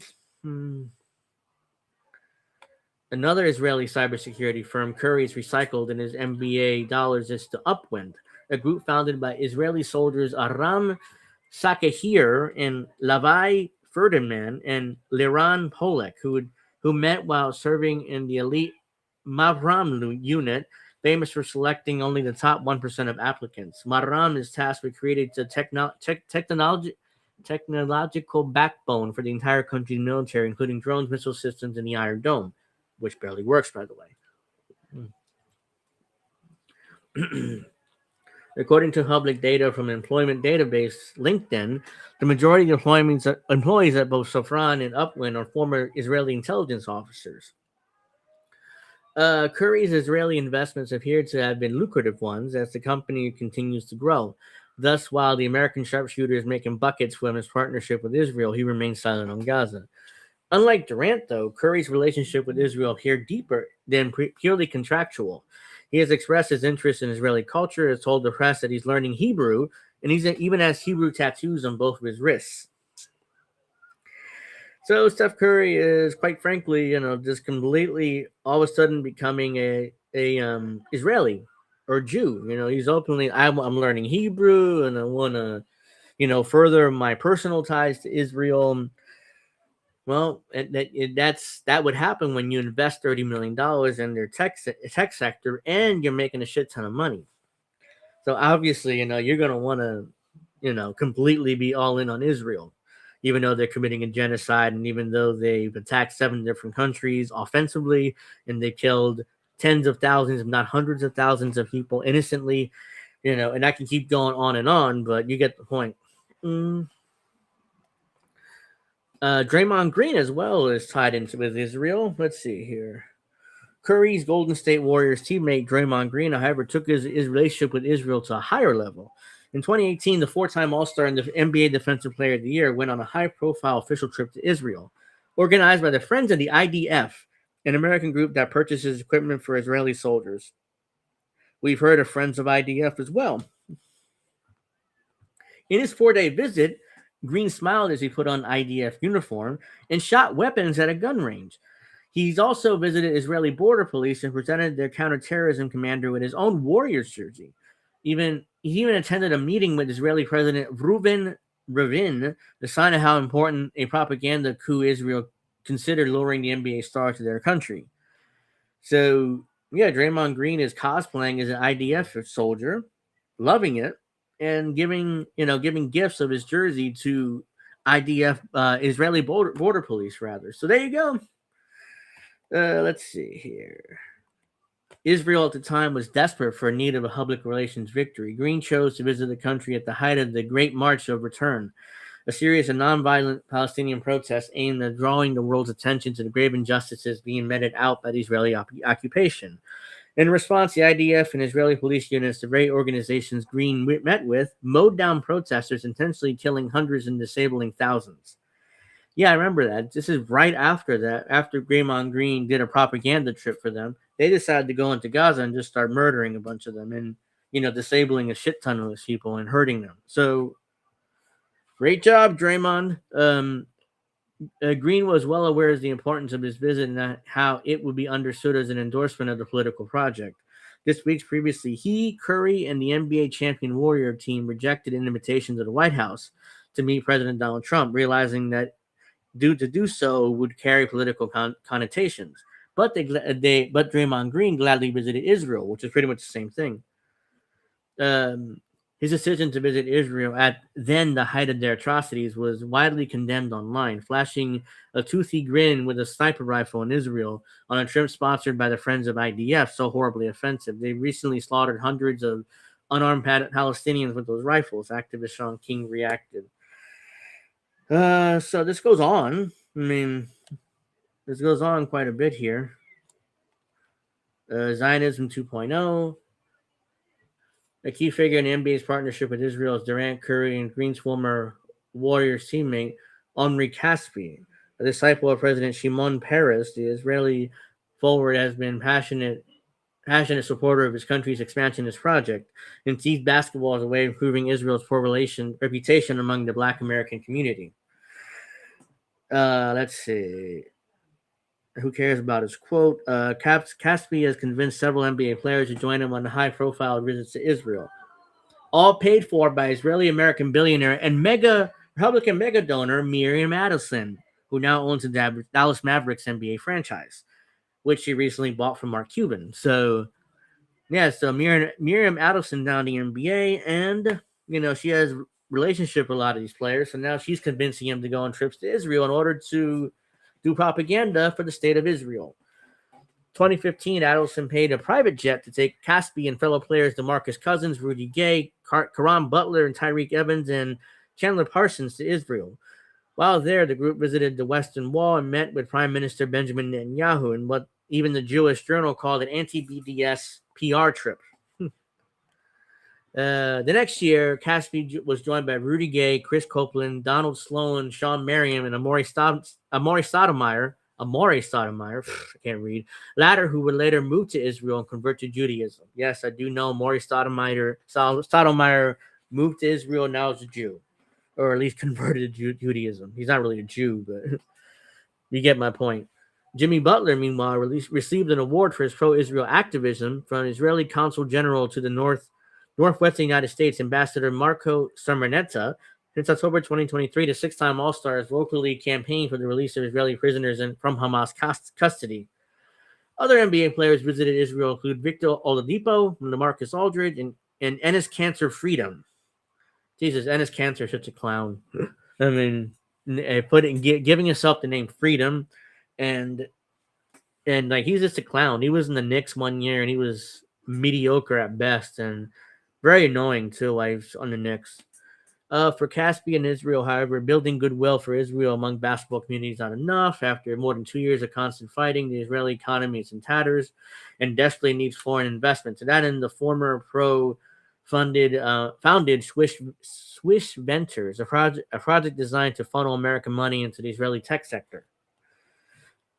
Another Israeli cybersecurity firm, Curry's recycled in his MBA dollars is to Upwind, a group founded by Israeli soldiers Aram Sakahir and Lavai Ferdinand and Liran Polek, who met while serving in the elite Mavram unit, famous for selecting only the top 1% of applicants. Mavram is tasked with creating the technological backbone for the entire country's military, including drones, missile systems, and the Iron Dome, which barely works, by the way. According to public data from an employment database, LinkedIn, the majority of employees at both Safran and Upwind are former Israeli intelligence officers. Curry's Israeli investments appear to have been lucrative ones as the company continues to grow. Thus, while the American sharpshooter is making buckets from his partnership with Israel, he remains silent on Gaza. Unlike Durant, though, Curry's relationship with Israel appeared deeper than purely contractual. He has expressed his interest in Israeli culture, has told the press that he's learning Hebrew, and he even has Hebrew tattoos on both of his wrists. So Steph Curry is, quite frankly, just completely all of a sudden becoming a Israeli or Jew. He's openly, I'm learning Hebrew, and I want to, further my personal ties to Israel. Well, that would happen when you invest $30 million in their tech sector and you're making a shit ton of money. So obviously, you're going to want to, completely be all in on Israel, even though they're committing a genocide and even though they've attacked 7 different countries offensively and they killed tens of thousands, if not hundreds of thousands of people innocently, and I can keep going on, but you get the point. Draymond Green as well is tied into with Israel. Let's see here. Curry's Golden State Warriors teammate Draymond Green, however, took his relationship with Israel to a higher level. In 2018, the four-time All-Star and the NBA Defensive Player of the Year went on a high-profile official trip to Israel, organized by the Friends of the IDF, an American group that purchases equipment for Israeli soldiers. We've heard of Friends of IDF as well. In his 4-day visit, Green smiled as he put on IDF uniform and shot weapons at a gun range. He's also visited Israeli border police and presented their counterterrorism commander with his own Warriors jersey. He even attended a meeting with Israeli President Reuven Rivlin, the sign of how important a propaganda coup Israel considered luring the NBA star to their country. So, yeah, Draymond Green is cosplaying as an IDF soldier, loving it, and giving gifts of his jersey to IDF, Israeli border police, rather. So there you go. Let's see here. Israel at the time was desperate for a need of a public relations victory. Green chose to visit the country at the height of the Great March of Return, a series of nonviolent Palestinian protests aimed at drawing the world's attention to the grave injustices being meted out by the Israeli occupation. In response, the IDF and Israeli police units, the very organizations Green met with, mowed down protesters, intentionally killing hundreds and disabling thousands. Yeah, I remember that. This is right after that. After Draymond Green did a propaganda trip for them, they decided to go into Gaza and just start murdering a bunch of them and, disabling a shit ton of those people and hurting them. So, great job, Draymond. Green was well aware of the importance of his visit and how it would be understood as an endorsement of the political project. This week previously, he, Curry, and the NBA champion Warrior team rejected an invitation to the White House to meet President Donald Trump, realizing that to do so would carry political connotations. But Draymond Green gladly visited Israel, which is pretty much the same thing. His decision to visit Israel at then the height of their atrocities was widely condemned online, flashing a toothy grin with a sniper rifle in Israel on a trip sponsored by the Friends of IDF, so horribly offensive. They recently slaughtered hundreds of unarmed Palestinians with those rifles, activist Sean King reacted. So this goes on. This goes on quite a bit here. Zionism 2.0. A key figure in the NBA's partnership with Israel is Durant, Curry, and Green's former Warriors teammate, Omri Caspi. A disciple of President Shimon Peres, the Israeli forward has been passionate supporter of his country's expansionist project and sees basketball as a way of improving Israel's poor reputation among the Black American community. Let's see. Who cares about his quote? Caspi has convinced several NBA players to join him on the high-profile visits to Israel, all paid for by Israeli-American billionaire and Republican mega donor Miriam Adelson, who now owns the Dallas Mavericks NBA franchise, which she recently bought from Mark Cuban. So, yeah, so Miriam Adelson down the NBA, and she has a relationship with a lot of these players, so now she's convincing him to go on trips to Israel in order to do propaganda for the state of Israel. 2015, Adelson paid a private jet to take Caspi and fellow players DeMarcus Cousins, Rudy Gay, Karan Butler, and Tyreek Evans, and Chandler Parsons to Israel. While there, the group visited the Western Wall and met with Prime Minister Benjamin Netanyahu in what even the Jewish Journal called an anti-BDS PR trip. The next year, Caspi was joined by Rudy Gay, Chris Copeland, Donald Sloan, Sean Merriam, and Amori Stoudemire. I can't read. Latter, who would later move to Israel and convert to Judaism. Yes, I do know Amori Stoudemire moved to Israel, now is a Jew, or at least converted to Judaism. He's not really a Jew, but you get my point. Jimmy Butler, meanwhile, received an award for his pro-Israel activism from Israeli Consul General to the Northwestern United States, Ambassador Marco Sermonetta. Since October 2023, the six-time All-Star has vocally campaigned for the release of Israeli prisoners from Hamas custody. Other NBA players visited Israel include Victor Oladipo, LaMarcus Aldridge, and Enes Kanter Freedom. Jesus, Enes Kanter is such a clown. Giving himself the name Freedom, and And like he's just a clown. He was in the Knicks one year and he was mediocre at best and very annoying too. Like on the Knicks. For Caspi and Israel, however, building goodwill for Israel among basketball communities is not enough. After more than 2 years of constant fighting, the Israeli economy is in tatters and desperately needs foreign investment. To that end, the former founded Swiss Ventures, a project designed to funnel American money into the Israeli tech sector.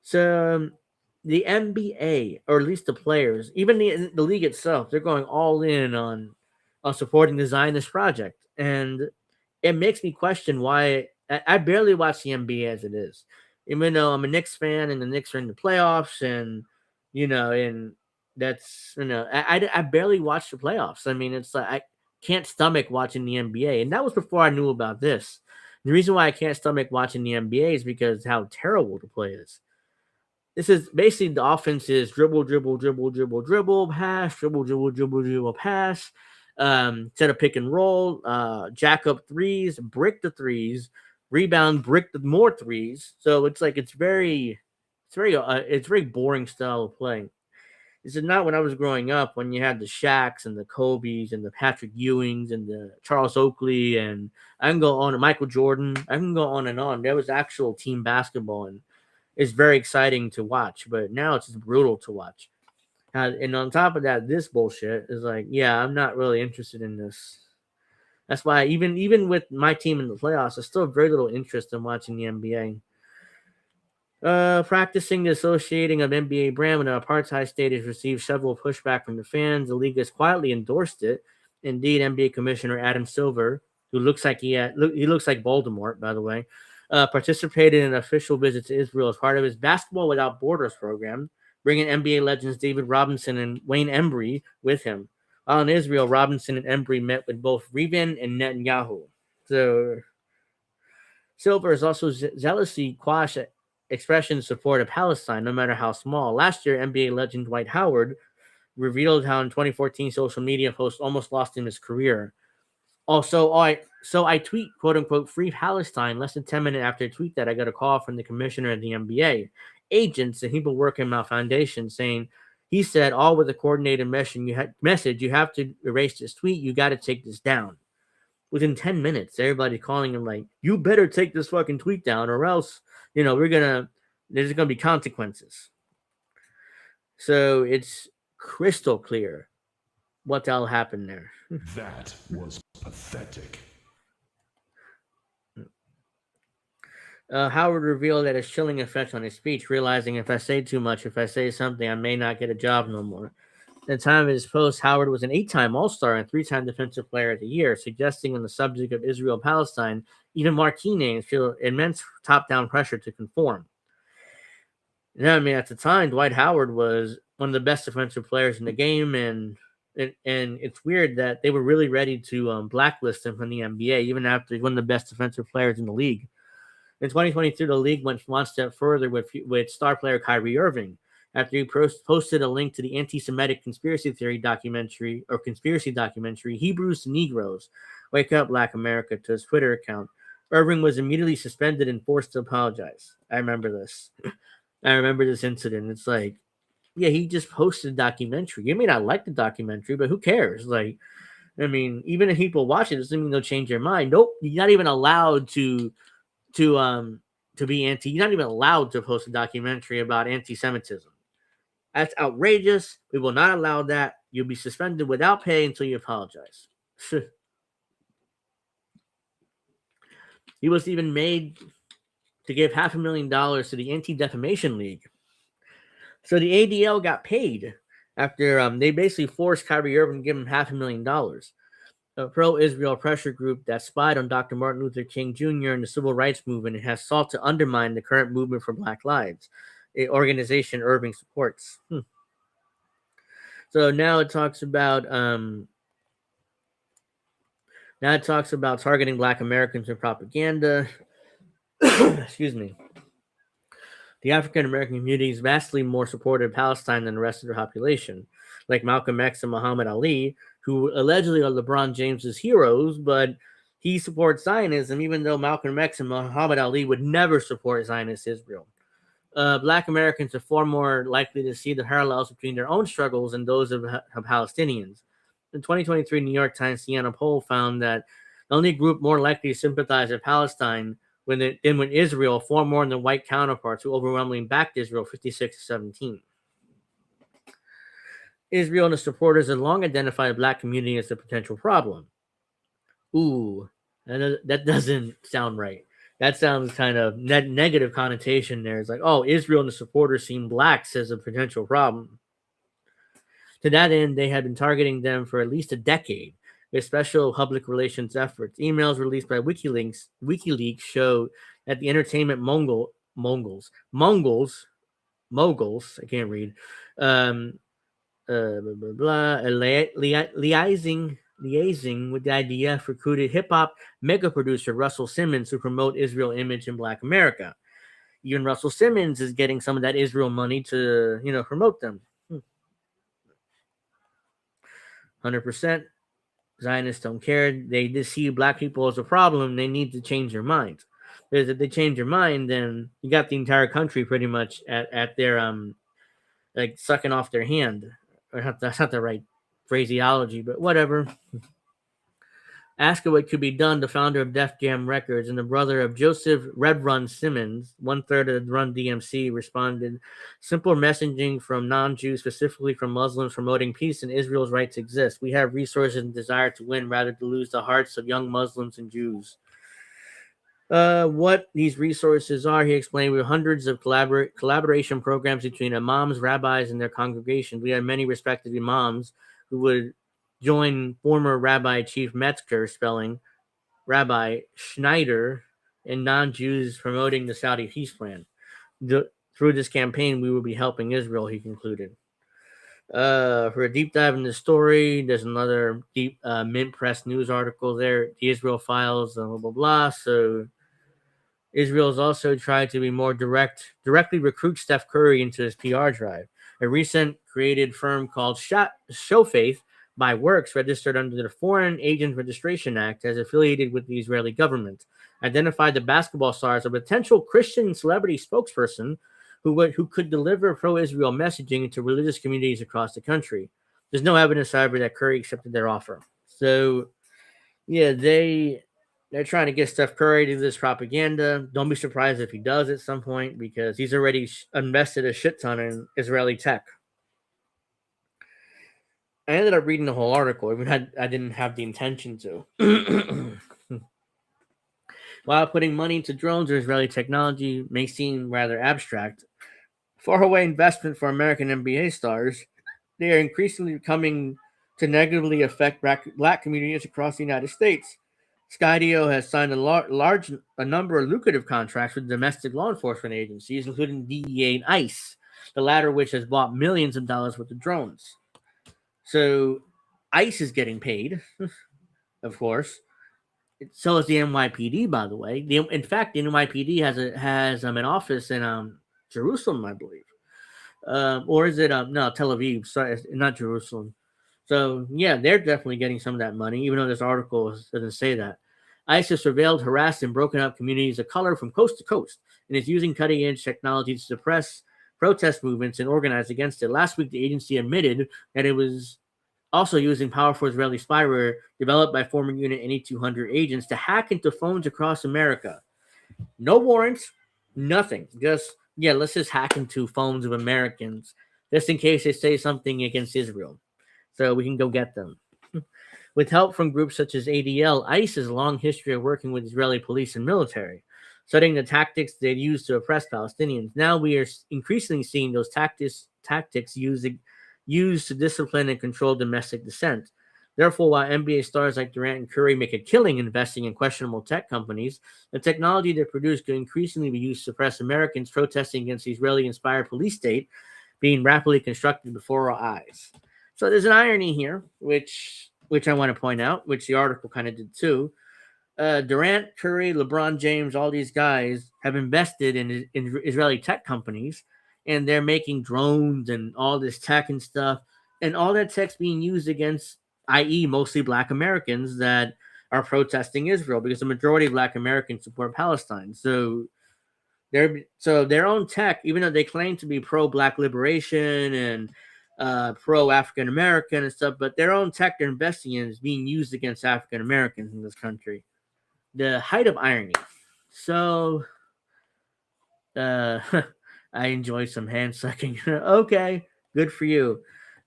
So the NBA, or at least the players, even the league itself, they're going all in on supporting the Zionist project. And it makes me question why I barely watch the NBA as it is. Even though I'm a Knicks fan and the Knicks are in the playoffs and that's, I barely watch the playoffs. I mean, it's like I can't stomach watching the NBA. And that was before I knew about this. The reason why I can't stomach watching the NBA is because how terrible the play is. This is basically the offense is dribble, dribble, dribble, dribble, dribble, pass, dribble, dribble, dribble, dribble, pass. Set a pick and roll, jack up threes, brick the threes, rebound, brick the more threes. So it's like it's very boring style of play. This is not when I was growing up when you had the Shaqs and the Kobe's and the Patrick Ewings and the Charles Oakley and I can go on, Michael Jordan. I can go on and on. There was actual team basketball and it's very exciting to watch, but now it's just brutal to watch. And on top of that, this bullshit is like, yeah, I'm not really interested in this. That's why even with my team in the playoffs, there's still very little interest in watching the NBA. Practicing the associating of NBA brand with an apartheid state has received several pushback from the fans. The league has quietly endorsed it. Indeed, NBA Commissioner Adam Silver, who looks like he looks like Voldemort, by the way, participated in an official visit to Israel as part of his Basketball Without Borders program, bringing NBA legends David Robinson and Wayne Embry with him. While in Israel, Robinson and Embry met with both Rivera and Netanyahu. So Silver has also zealously quashed expressions of support of Palestine, no matter how small. Last year, NBA legend Dwight Howard revealed how in 2014 social media posts almost lost him his career. Also, I tweet, quote unquote, free Palestine. Less than 10 minutes after I tweet that, I got a call from the commissioner of the NBA, agents and people working my foundation saying, he said, all with a coordinated message, you have to erase this tweet. You got to take this down. Within 10 minutes, everybody calling him like, you better take this fucking tweet down or else, there's going to be consequences. So it's crystal clear what that'll happen there. That was pathetic. Howard revealed that his chilling effect on his speech, realizing if I say too much, if I say something, I may not get a job no more. At the time of his post, Howard was an 8-time All-Star and 3-time Defensive Player of the Year, suggesting on the subject of Israel-Palestine, even marquee names feel immense top-down pressure to conform. I mean, at the time, Dwight Howard was one of the best defensive players in the game, and it's weird that they were really ready to blacklist him from the NBA, even after he's one of the best defensive players in the league. In 2022, the league went one step further with star player Kyrie Irving, after he posted a link to the anti-Semitic conspiracy documentary, Hebrews to Negroes, Wake Up Black America, to his Twitter account. Irving was immediately suspended and forced to apologize. I remember this. I remember this incident. It's like, yeah, he just posted a documentary. You may not like the documentary, but who cares? Like, I mean, even if people watch it, doesn't mean they'll change their mind. Nope, you're not even allowed to be anti. You're not even allowed to post a documentary about anti-Semitism. That's outrageous. We will not allow that. You'll be suspended without pay until you apologize. He was even made to give $500,000 to the Anti-Defamation League. So the ADL got paid after they basically forced Kyrie Irving to give him $500,000. A pro-Israel pressure group that spied on Dr. Martin Luther King Jr. and the civil rights movement and has sought to undermine the current movement for Black Lives, an organization Irving supports. So now it talks about targeting Black Americans in propaganda. Excuse me. The African American community is vastly more supportive of Palestine than the rest of the population, like Malcolm X and Muhammad Ali, who allegedly are LeBron James's heroes, but he supports Zionism, even though Malcolm X and Muhammad Ali would never support Zionist Israel. Black Americans are far more likely to see the parallels between their own struggles and those of Palestinians. The 2023 New York Times Siena poll found that the only group more likely to sympathize with Palestine than with Israel, far more than the white counterparts who overwhelmingly backed Israel 56-17. Israel and its supporters have long identified the black community as a potential problem. Ooh, that doesn't sound right. That sounds kind of negative connotation there. It's like, oh, Israel and the supporters seen blacks as a potential problem. To that end, they had been targeting them for at least a decade with special public relations efforts. Emails released by WikiLeaks showed that the entertainment moguls, I can't read, liaising with the IDF recruited hip-hop mega producer Russell Simmons to promote Israel image in Black America. Even Russell Simmons is getting some of that Israel money to, promote them. 100%. Zionists don't care. They just see black people as a problem. They need to change their minds. Because if they change their mind, then you got the entire country pretty much at their like sucking off their hand. That's not the right phraseology, but whatever. Asked what could be done, the founder of Def Jam Records and the brother of Joseph Red Run Simmons, one-third of the Run DMC, responded, simple messaging from non-Jews, specifically from Muslims, promoting peace and Israel's right to exist. We have resources and desire to win rather than lose the hearts of young Muslims and Jews. What these resources are, he explained, we have hundreds of collaboration programs between imams, rabbis, and their congregations. We have many respected imams who would join former Rabbi Chief Metzger, spelling Rabbi Schneider, and non-Jews promoting the Saudi peace plan. Through this campaign, we will be helping Israel, he concluded. For a deep dive in the story, there's another deep Mint Press news article there, the Israel Files, blah, blah, blah. So Israel's also tried to be more directly recruit Steph Curry into his PR drive. A recent created firm called Showfaith by Works, registered under the Foreign Agent Registration Act, as affiliated with the Israeli government, identified the basketball star as a potential Christian celebrity spokesperson who could deliver pro-Israel messaging to religious communities across the country. There's no evidence, however, that Curry accepted their offer. So, yeah, they're trying to get Steph Curry to do this propaganda. Don't be surprised if he does at some point, because he's already invested a shit ton in Israeli tech. I ended up reading the whole article, even I didn't have the intention to. While putting money into drones or Israeli technology may seem rather abstract, faraway investment for American NBA stars, they are increasingly coming to negatively affect black communities across the United States. Skydio has signed a number of lucrative contracts with domestic law enforcement agencies, including DEA and ICE, the latter which has bought millions of dollars worth of drones. So ICE is getting paid, of course. So is the NYPD, by the way. In fact, the NYPD has an office in Jerusalem, I believe. Or is it no, Tel Aviv? Sorry, not Jerusalem. So yeah, they're definitely getting some of that money, even though this article doesn't say that. ICE has surveilled, harassed, and broken up communities of color from coast to coast, and is using cutting-edge technology to suppress protest movements and organize against it. Last week, the agency admitted that it was also using powerful Israeli spyware developed by former Unit 8200 agents to hack into phones across America. No warrants, nothing. Let's just hack into phones of Americans, just in case they say something against Israel, so we can go get them. With help from groups such as ADL, ICE has a long history of working with Israeli police and military, studying the tactics they use to oppress Palestinians. Now we are increasingly seeing those tactics used to discipline and control domestic dissent. Therefore, while NBA stars like Durant and Curry make a killing investing in questionable tech companies, the technology they produce could increasingly be used to suppress Americans protesting against the Israeli-inspired police state being rapidly constructed before our eyes. So there's an irony here, which I want to point out, which the article kind of did too. Durant, Curry, LeBron James, all these guys have invested in Israeli tech companies, and they're making drones and all this tech and stuff, and all that tech's being used against, i.e., mostly Black Americans that are protesting Israel, because the majority of Black Americans support Palestine. So their own tech, even though they claim to be pro-Black liberation and pro-African American and stuff, but their own tech they're investing in is being used against African Americans in this country. The height of irony. So, I enjoy some hand sucking. Okay, good for you.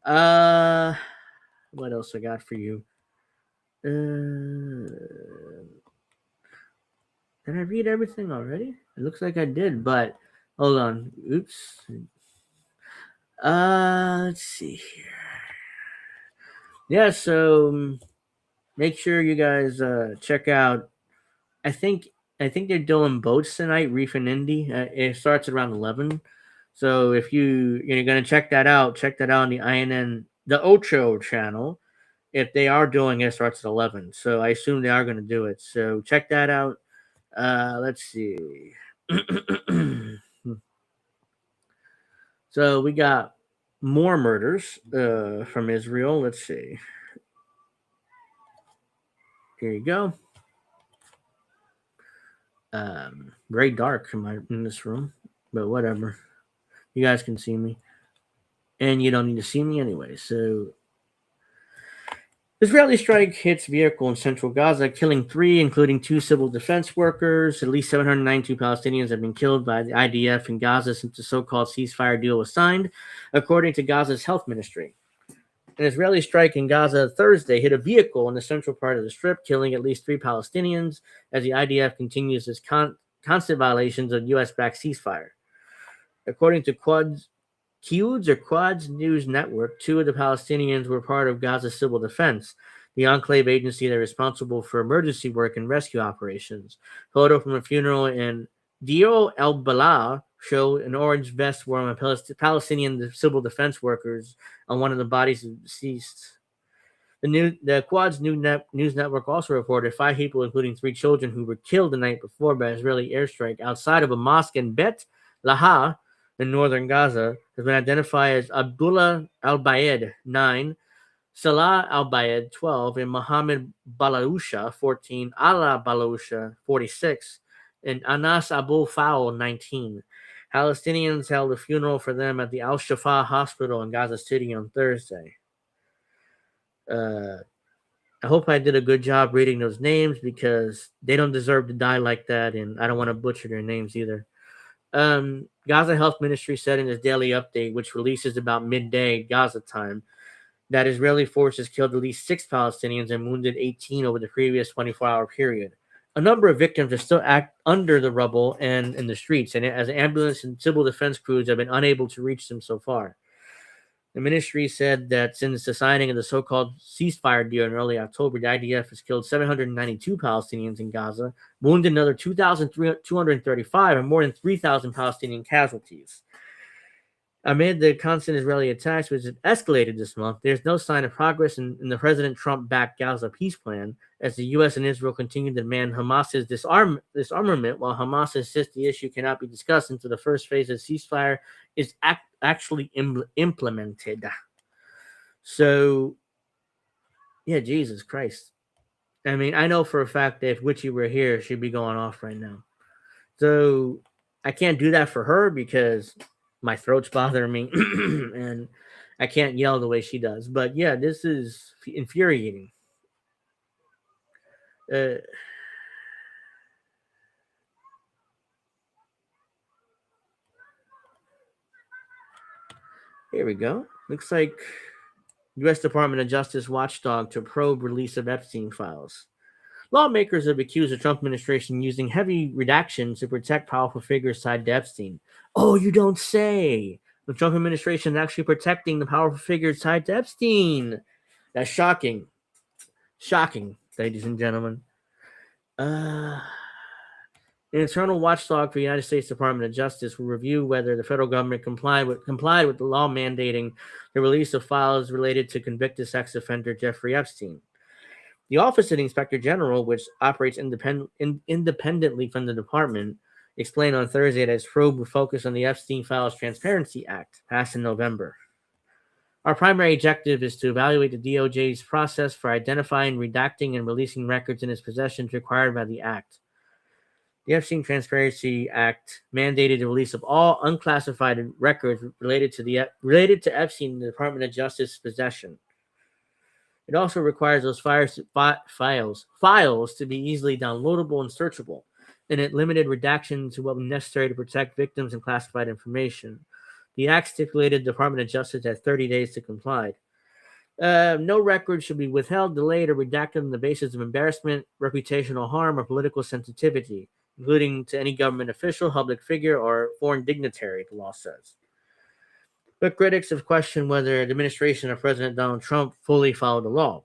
What else I got for you? Did I read everything already? It looks like I did, but hold on. Oops. Let's see here. Yeah, so make sure you guys check out. I think they're doing boats tonight, Reef and Indy. It starts at around 11. So if you're gonna check that out on the INN, the Ocho channel. If they are doing it, starts at 11. So I assume they are gonna do it. So check that out. Let's see. So we got more murders from Israel. Let's see. Here you go. Very dark in this room, but whatever. You guys can see me, and you don't need to see me anyway. So, Israeli strike hits vehicle in central Gaza, killing 3, including 2 civil defense workers. At least 792 Palestinians have been killed by the IDF in Gaza since the so-called ceasefire deal was signed, according to Gaza's health ministry. An Israeli strike in Gaza Thursday hit a vehicle in the central part of the Strip, killing at least 3 Palestinians as the IDF continues its constant violations of U.S.-backed ceasefire. According to Quads News Network, 2 of the Palestinians were part of Gaza's civil defense, the enclave agency that is responsible for emergency work and rescue operations. Photo from a funeral in Dio El Bala show an orange vest worn by Palestinian civil defense workers on one of the bodies of deceased. The Quads News Network also reported 5 people, including 3 children, who were killed the night before by an Israeli airstrike outside of a mosque in Bet Laha in northern Gaza, has been identified as Abdullah Al-Bayed, 9, Salah Al-Bayed, 12, and Mohammed Balausha, 14, Allah Balausha, 46, and Anas Abu Faul, 19. Palestinians held a funeral for them at the Al-Shafa hospital in Gaza City on Thursday. I hope I did a good job reading those names because they don't deserve to die like that, and I don't want to butcher their names either. Gaza Health Ministry said in its daily update, which releases about midday Gaza time, that Israeli forces killed at least 6 Palestinians and wounded 18 over the previous 24-hour period. A number of victims are still under the rubble and in the streets, and as ambulance and civil defense crews have been unable to reach them so far. The ministry said that since the signing of the so-called ceasefire deal in early October, the IDF has killed 792 Palestinians in Gaza, wounded another 2,235, and more than 3,000 Palestinian casualties. Amid the constant Israeli attacks, which have escalated this month, there's no sign of progress in the President Trump-backed Gaza peace plan, as the U.S. and Israel continue to demand Hamas's disarmament, while Hamas insists the issue cannot be discussed until the first phase of ceasefire is actually implemented. So, yeah, Jesus Christ. I mean, I know for a fact that if Witchy were here, she'd be going off right now. So, I can't do that for her because my throat's bothering me and I can't yell the way she does. But yeah, this is infuriating. Here we go. Looks like U.S. Department of Justice watchdog to probe release of Epstein files. Lawmakers have accused the Trump administration using heavy redactions to protect powerful figures tied to Epstein. Oh, you don't say. The Trump administration is actually protecting the powerful figures tied to Epstein. That's shocking. Shocking, ladies and gentlemen. An internal watchdog for the United States Department of Justice will review whether the federal government complied with the law mandating the release of files related to convicted sex offender Jeffrey Epstein. The Office of the Inspector General, which operates independently from the department, explained on Thursday that its probe would focus on the Epstein Files Transparency Act, passed in November. Our primary objective is to evaluate the DOJ's process for identifying, redacting, and releasing records in its possession required by the Act. The Epstein Transparency Act mandated the release of all unclassified records related to Epstein in the Department of Justice possession. It also requires those files to be easily downloadable and searchable, and it limited redaction to what was necessary to protect victims and classified information. The act stipulated the Department of Justice had 30 days to comply. No records should be withheld, delayed, or redacted on the basis of embarrassment, reputational harm, or political sensitivity, including to any government official, public figure, or foreign dignitary, the law says. But critics have questioned whether the administration of President Donald Trump fully followed the law.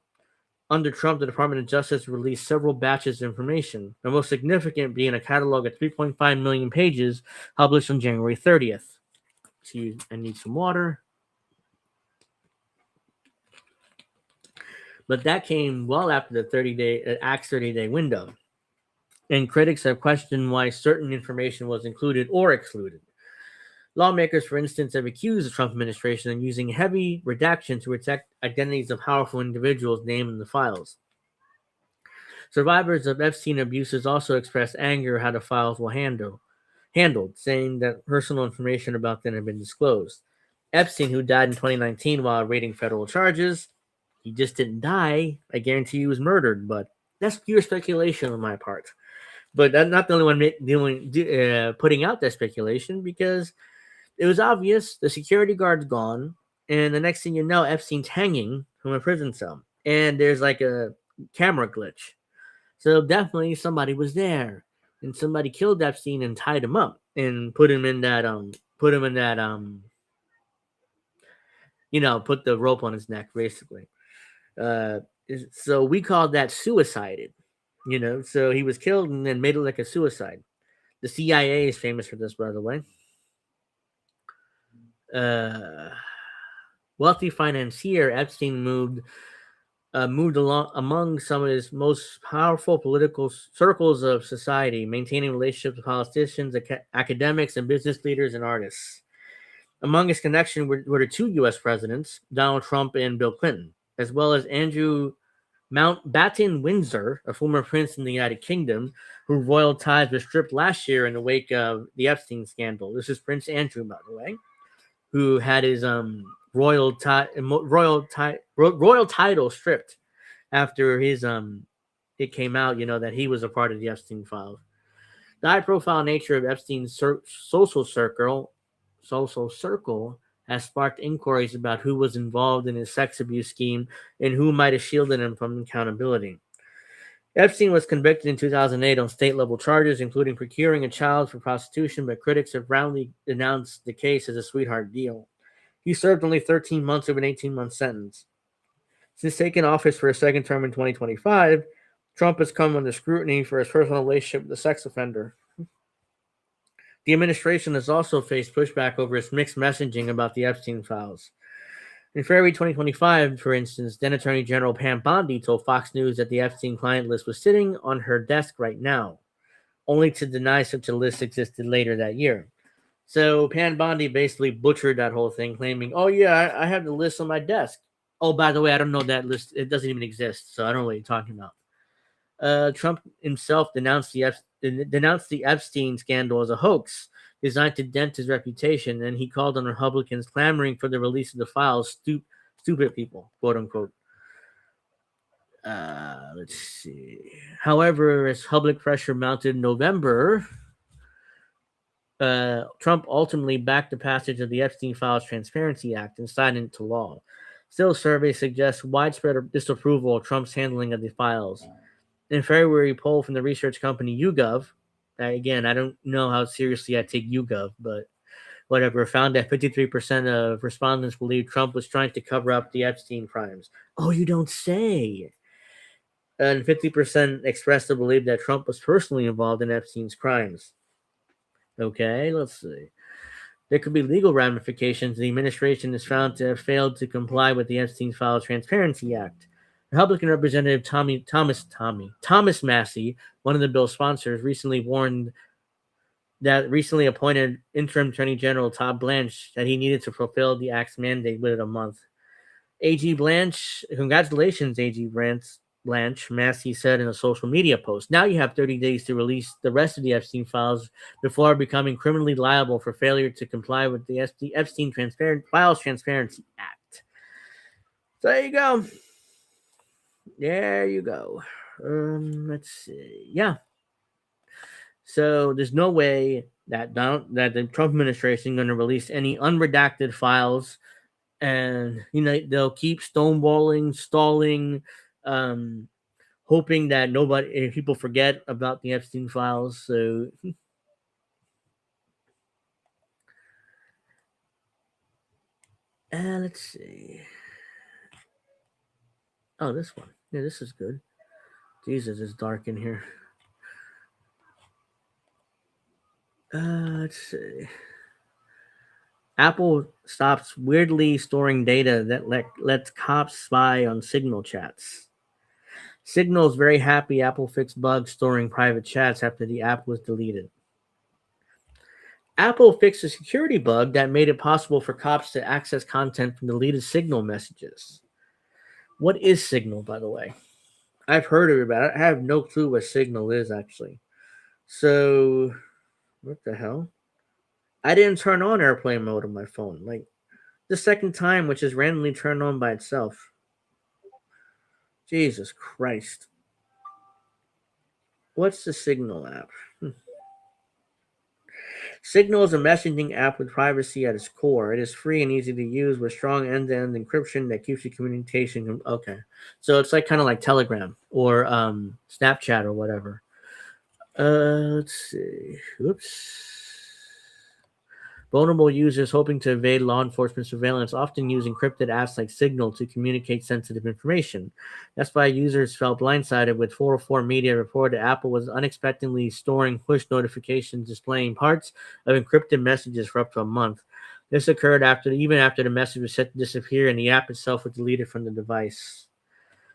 Under Trump, the Department of Justice released several batches of information, the most significant being a catalog of 3.5 million pages published on January 30th. Excuse me, I need some water. But that came well after the Act's 30-day window. And critics have questioned why certain information was included or excluded. Lawmakers, for instance, have accused the Trump administration of using heavy redaction to protect identities of powerful individuals named in the files. Survivors of Epstein abuses also expressed anger how the files were handled, saying that personal information about them had been disclosed. Epstein, who died in 2019 while awaiting federal charges, he just didn't die. I guarantee he was murdered, but that's pure speculation on my part. But I'm not the only one putting out that speculation, because it was obvious the security guard's gone, and the next thing you know, Epstein's hanging from a prison cell, and there's like a camera glitch. So definitely somebody was there, and somebody killed Epstein and tied him up and put him in that put the rope on his neck, basically. So we called that suicided, so he was killed and then made it like a suicide. The CIA is famous for this, by the way. Wealthy financier Epstein moved along among some of his most powerful political circles of society, maintaining relationships with politicians, academics, and business leaders and artists. Among his connections were the two U.S. presidents, Donald Trump and Bill Clinton, as well as Andrew Mountbatten Windsor, a former prince in the United Kingdom, whose royal ties were stripped last year in the wake of the Epstein scandal. This is Prince Andrew, by the way, who had his royal title stripped after his it came out, that he was a part of the Epstein files. The high-profile nature of Epstein's social circle has sparked inquiries about who was involved in his sex abuse scheme and who might have shielded him from accountability. Epstein was convicted in 2008 on state-level charges, including procuring a child for prostitution, but critics have roundly denounced the case as a sweetheart deal. He served only 13 months of an 18-month sentence. Since taking office for a second term in 2025, Trump has come under scrutiny for his personal relationship with a sex offender. The administration has also faced pushback over its mixed messaging about the Epstein files. In February 2025, for instance, then Attorney General Pam Bondi told Fox News that the Epstein client list was sitting on her desk right now, only to deny such a list existed later that year. So Pam Bondi basically butchered that whole thing, claiming, "Oh yeah, I have the list on my desk. Oh, by the way, I don't know that list. It doesn't even exist, so I don't know what you're talking about." Trump himself denounced the Epstein scandal as a hoax designed to dent his reputation, and he called on Republicans clamoring for the release of the files stupid people, quote unquote. Let's see. However, as public pressure mounted in November, Trump ultimately backed the passage of the Epstein Files Transparency Act and signed it into law. Still, surveys suggest widespread disapproval of Trump's handling of the files. In February, a poll from the research company YouGov, again, I don't know how seriously I take YouGov, but whatever, found that 53% of respondents believed Trump was trying to cover up the Epstein crimes. Oh, you don't say. And 50% expressed the belief that Trump was personally involved in Epstein's crimes. Okay, let's see. There could be legal ramifications. The administration is found to have failed to comply with the Epstein Files Transparency Act. Republican Representative Thomas Massey, one of the bill's sponsors, recently warned that recently appointed interim Attorney General Todd Blanche that he needed to fulfill the act's mandate within a month. AG Blanche, congratulations, AG Blanche. Blanche, Massey said in a social media post. Now you have 30 days to release the rest of the Epstein files before becoming criminally liable for failure to comply with the Epstein Files Transparency Act. So there you go. There you go. Let's see. Yeah. So there's no way that the Trump administration is going to release any unredacted files, and they'll keep stonewalling, stalling, hoping that people forget about the Epstein files. So let's see. Oh, this one. Yeah, this is good. Jesus, it's dark in here. Let's see. Apple stops weirdly storing data that lets cops spy on Signal chats. Signal is very happy Apple fixed bugs storing private chats after the app was deleted. Apple fixed a security bug that made it possible for cops to access content from deleted Signal messages. What is Signal, by the way? I've heard about it. I have no clue what Signal is, actually. So, what the hell? I didn't turn on airplane mode on my phone. Like, the second time, which is randomly turned on by itself. Jesus Christ. What's the Signal app? Signal is a messaging app with privacy at its core. It is free and easy to use with strong end-to-end encryption that keeps your communication. Okay, so it's like kind of like Telegram or Snapchat or whatever. Let's see. Oops. Vulnerable users hoping to evade law enforcement surveillance often use encrypted apps like Signal to communicate sensitive information. That's why users felt blindsided with 404 Media reported Apple was unexpectedly storing push notifications displaying parts of encrypted messages for up to a month. This occurred even after the message was set to disappear and the app itself was deleted from the device.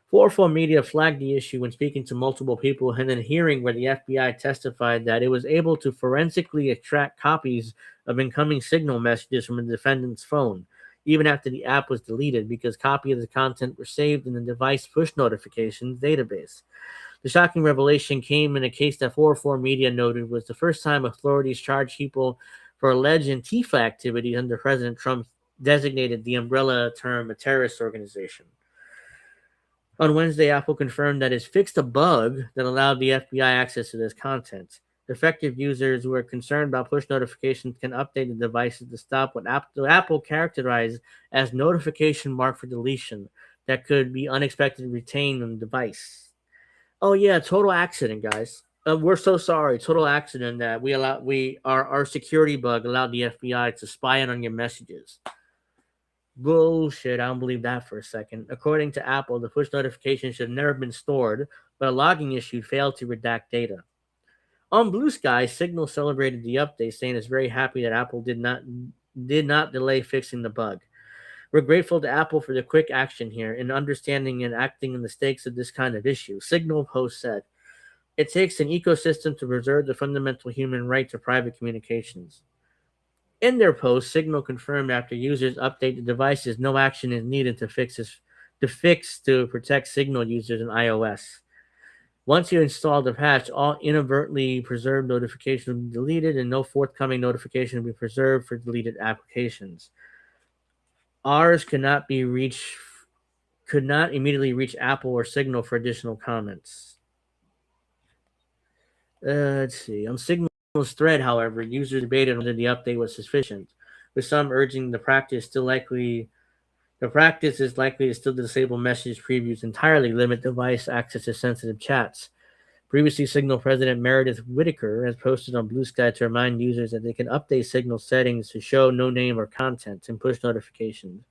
404 Media flagged the issue when speaking to multiple people and in a hearing where the FBI testified that it was able to forensically extract copies of incoming Signal messages from a defendant's phone, even after the app was deleted, because copies of the content were saved in the device push notifications database. The shocking revelation came in a case that 404 Media noted was the first time authorities charged people for alleged Antifa activity under President Trump designated the umbrella term a terrorist organization. On Wednesday, Apple confirmed that it's fixed a bug that allowed the FBI access to this content. Defective users who are concerned about push notifications can update the devices to stop what Apple characterized as notification mark for deletion that could be unexpectedly retained on the device. Oh yeah, total accident, guys. We're so sorry. Total accident that our security bug allowed the FBI to spy in on your messages. Bullshit, I don't believe that for a second. According to Apple, the push notification should have never been stored, but a logging issue failed to redact data. On Blue Sky, Signal celebrated the update, saying it's very happy that Apple did not delay fixing the bug. We're grateful to Apple for the quick action here in understanding and acting in the stakes of this kind of issue. Signal post said, "It takes an ecosystem to preserve the fundamental human right to private communications." In their post, Signal confirmed after users update the devices, no action is needed to to protect Signal users in iOS. Once you install the patch, all inadvertently preserved notifications will be deleted, and no forthcoming notification will be preserved for deleted applications. Ours could not immediately reach Apple or Signal for additional comments. Let's see. On Signal's thread, however, users debated whether the update was sufficient, with some urging the practice is likely to still disable message previews entirely, limit device access to sensitive chats. Previously, Signal President Meredith Whittaker has posted on Blue Sky to remind users that they can update Signal settings to show no name or content and push notifications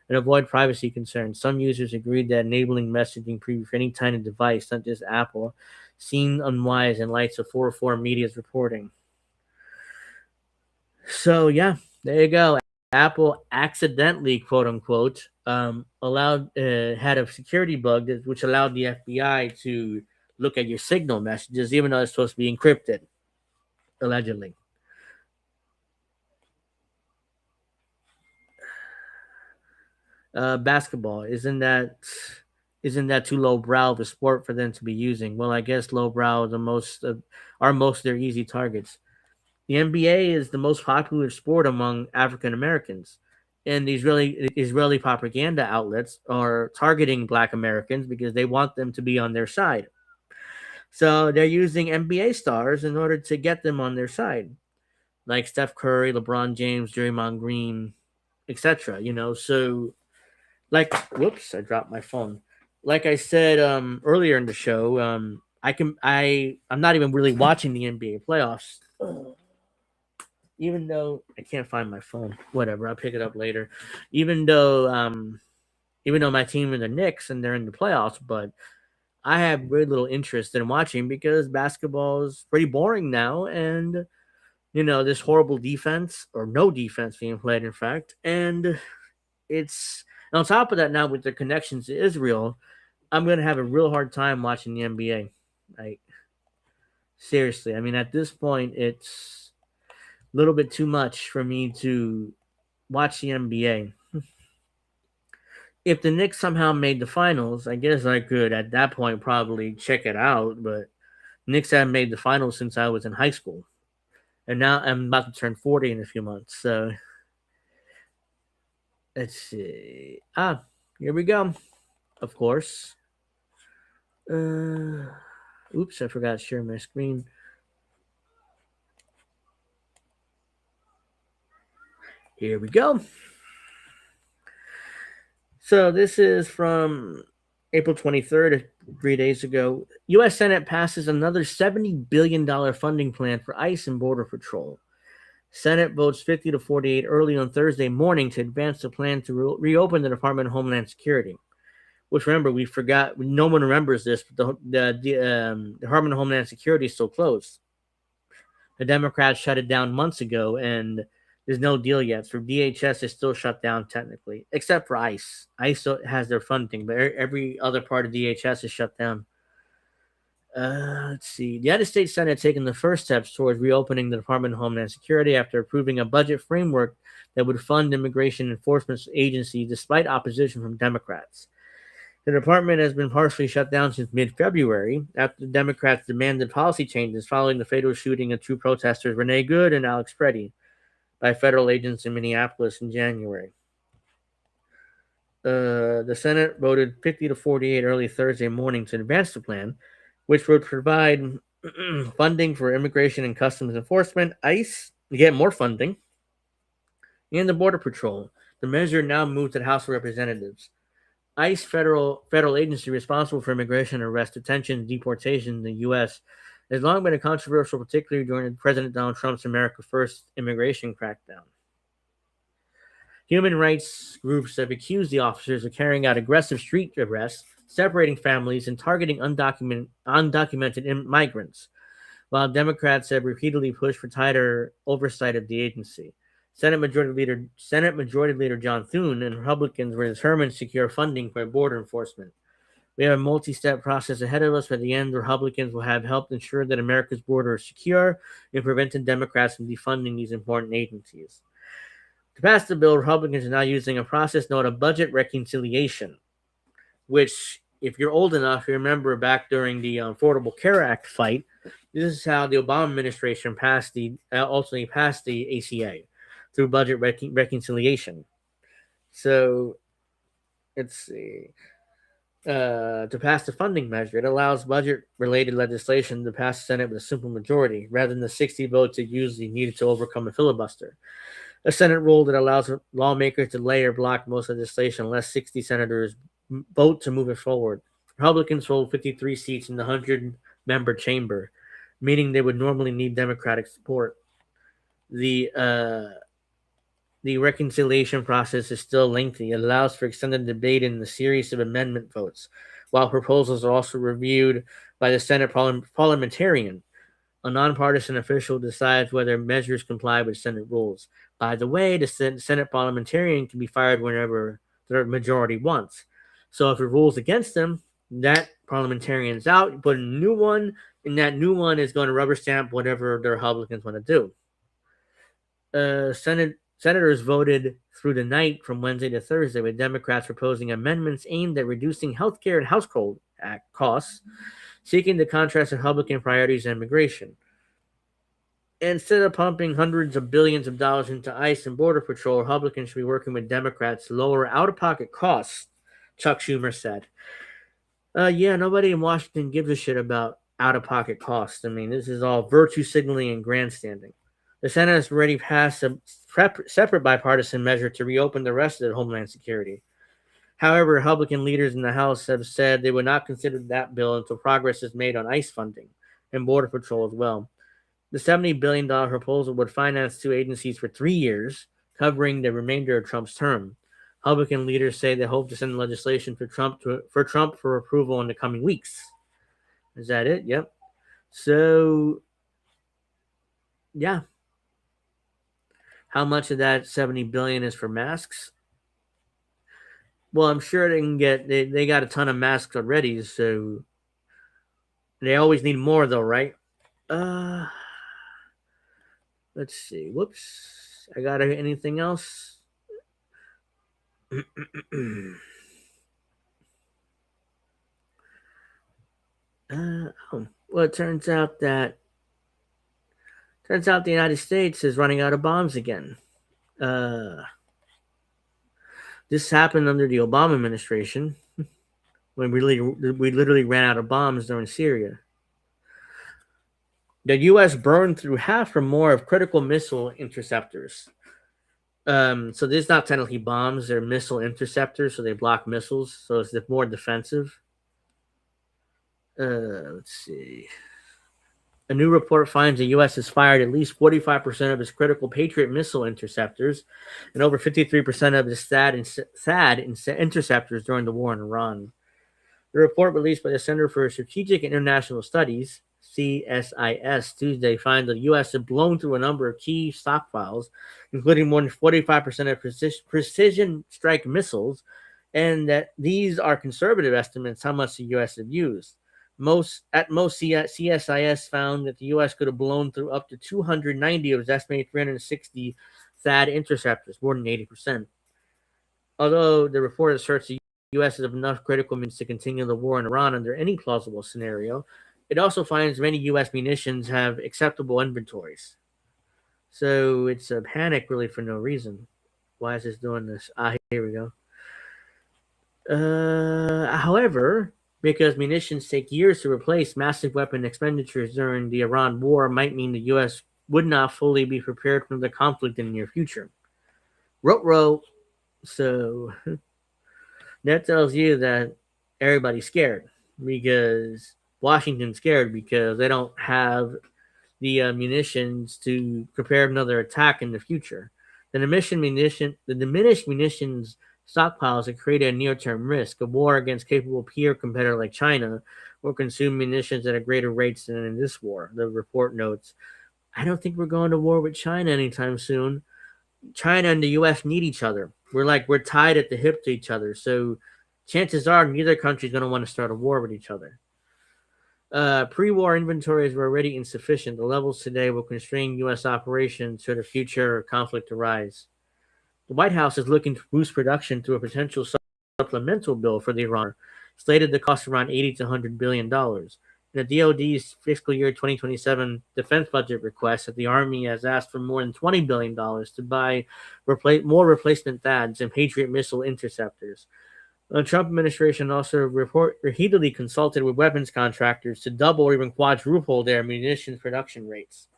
and avoid privacy concerns. Some users agreed that enabling messaging preview for any tiny device, not just Apple, seemed unwise in light of 404 Media's reporting. So, yeah, there you go. Apple accidentally, quote unquote, had a security bug which allowed the FBI to look at your Signal messages, even though it's supposed to be encrypted, allegedly. Basketball, isn't that isn't that too lowbrow of a sport for them to be using? Well, I guess lowbrow are most of their easy targets. The NBA is the most popular sport among African Americans, and the Israeli propaganda outlets are targeting Black Americans because they want them to be on their side. So they're using NBA stars in order to get them on their side, like Steph Curry, LeBron James, Draymond Green, etc. So like, whoops, I dropped my phone. Like I said earlier in the show, I'm not even really watching the NBA playoffs, even though I can't find my phone. Whatever, I'll pick it up later. Even though even though my team are the Knicks and they're in the playoffs, but I have very little interest in watching because basketball is pretty boring now, and this horrible defense or no defense being played, in fact, and it's and on top of that, now with their connections to Israel, I'm gonna have a real hard time watching the NBA. Like, seriously, I mean, at this point, it's a little bit too much for me to watch the NBA. If the Knicks somehow made the finals, I guess I could at that point probably check it out. But Knicks haven't made the finals since I was in high school, and now I'm about to turn 40 in a few months. So let's see. Here we go. Of course. Oops, I forgot to share my screen. Here we go. So this is from April 23rd, 3 days ago. U.S. Senate passes another $70 billion funding plan for ICE and Border Patrol. Senate votes 50 to 48 early on Thursday morning to advance the plan to reopen the Department of Homeland Security. Which, remember, we forgot, no one remembers this, but the Department of Homeland Security is still closed. The Democrats shut it down months ago, and there's no deal yet. So DHS is still shut down technically, except for ICE. ICE has their funding, but every other part of DHS is shut down. Let's see. The United States Senate has taken the first steps towards reopening the Department of Homeland Security after approving a budget framework that would fund immigration enforcement agencies despite opposition from Democrats. The department has been partially shut down since mid-February after the Democrats demanded policy changes following the fatal shooting of two protesters, Renee Good and Alex Preddy, by federal agents in Minneapolis in January. The Senate voted 50 to 48 early Thursday morning to advance the plan, which would provide funding for immigration and customs enforcement, ICE, to get more funding, and the Border Patrol. The measure now moved to the House of Representatives. ICE, federal agency responsible for immigration, arrest, detention, and deportation in the U.S., has long been a controversial, particularly during President Donald Trump's America First immigration crackdown. Human rights groups have accused the officers of carrying out aggressive street arrests, separating families, and targeting undocumented migrants, while Democrats have repeatedly pushed for tighter oversight of the agency. Senate Majority Leader John Thune and Republicans were determined to secure funding for border enforcement. We have a multi-step process ahead of us. By the end, Republicans will have helped ensure that America's border is secure and prevented Democrats from defunding these important agencies. To pass the bill, Republicans are now using a process known as budget reconciliation, which, if you're old enough, you remember back during the Affordable Care Act fight, this is how the Obama administration ultimately passed the ACA, through budget reconciliation. So, let's see. To pass the funding measure, it allows budget-related legislation to pass the Senate with a simple majority, rather than the 60 votes it usually needed to overcome a filibuster. A Senate rule that allows lawmakers to delay or block most legislation unless 60 senators vote to move it forward. Republicans hold 53 seats in the 100-member chamber, meaning they would normally need Democratic support. The reconciliation process is still lengthy. It allows for extended debate in the series of amendment votes, while proposals are also reviewed by the Senate parliamentarian. A nonpartisan official decides whether measures comply with Senate rules. By the way, the Senate parliamentarian can be fired whenever the majority wants. So if it rules against them, that parliamentarian is out. You put in a new one, and that new one is going to rubber stamp whatever the Republicans want to do. Senate Senators voted through the night from Wednesday to Thursday, with Democrats proposing amendments aimed at reducing healthcare and household act costs, seeking to contrast Republican priorities in immigration. Instead of pumping hundreds of billions of dollars into ICE and Border Patrol, Republicans should be working with Democrats to lower out-of-pocket costs, Chuck Schumer said. Yeah, nobody in Washington gives a shit about out-of-pocket costs. I mean, this is all virtue signaling and grandstanding. The Senate has already passed a separate bipartisan measure to reopen the rest of Homeland Security. However, Republican leaders in the House have said they would not consider that bill until progress is made on ICE funding and Border Patrol as well. The $70 billion proposal would finance two agencies for 3 years, covering the remainder of Trump's term. Republican leaders say they hope to send legislation for Trump for approval in the coming weeks. Is that it? Yep. So, yeah. How much of that $70 billion is for masks? Well, I'm sure they can get. They got a ton of masks already, so they always need more, though, right? Let's see. Whoops. I got anything else? Well, it turns out the United States is running out of bombs again. This happened under the Obama administration when we literally ran out of bombs during Syria. The U.S. burned through half or more of critical missile interceptors. So this is not technically bombs; they're missile interceptors, so they block missiles. So it's more defensive. Let's see. A new report finds the U.S. has fired at least 45% of its critical Patriot missile interceptors and over 53% of its THAAD interceptors during the war in Iran. The report released by the Center for Strategic and International Studies, CSIS, Tuesday finds that the U.S. has blown through a number of key stockpiles, including more than 45% of precision strike missiles, and that these are conservative estimates how much the U.S. have used. CSIS found that the U.S. could have blown through up to 290 of its estimated 360 THAAD interceptors, more than 80%. Although the report asserts the U.S. has enough critical means to continue the war in Iran under any plausible scenario, it also finds many U.S. munitions have acceptable inventories. So it's a panic really for no reason. Why is this doing this? Here we go. However, because munitions take years to replace, massive weapon expenditures during the Iran war might mean the U.S. would not fully be prepared for the conflict in the near future. Row. So that tells you that everybody's scared because Washington's scared because they don't have the munitions to prepare another attack in the future. The diminished munitions stockpiles have created a near-term risk. A war against capable peer competitor like China will consume munitions at a greater rates than in this war. The report notes, I don't think we're going to war with China anytime soon. China and the U.S. need each other. We're tied at the hip to each other. So chances are neither country is going to want to start a war with each other. Pre-war inventories were already insufficient. The levels today will constrain U.S. operations should a future conflict arise. The White House is looking to boost production through a potential supplemental bill for the Iran, slated to cost around $80 to $100 billion. In the DoD's fiscal year 2027 defense budget request, that the Army has asked for more than $20 billion to buy more replacement THAADs and Patriot missile interceptors. The Trump administration also repeatedly consulted with weapons contractors to double or even quadruple their munitions production rates.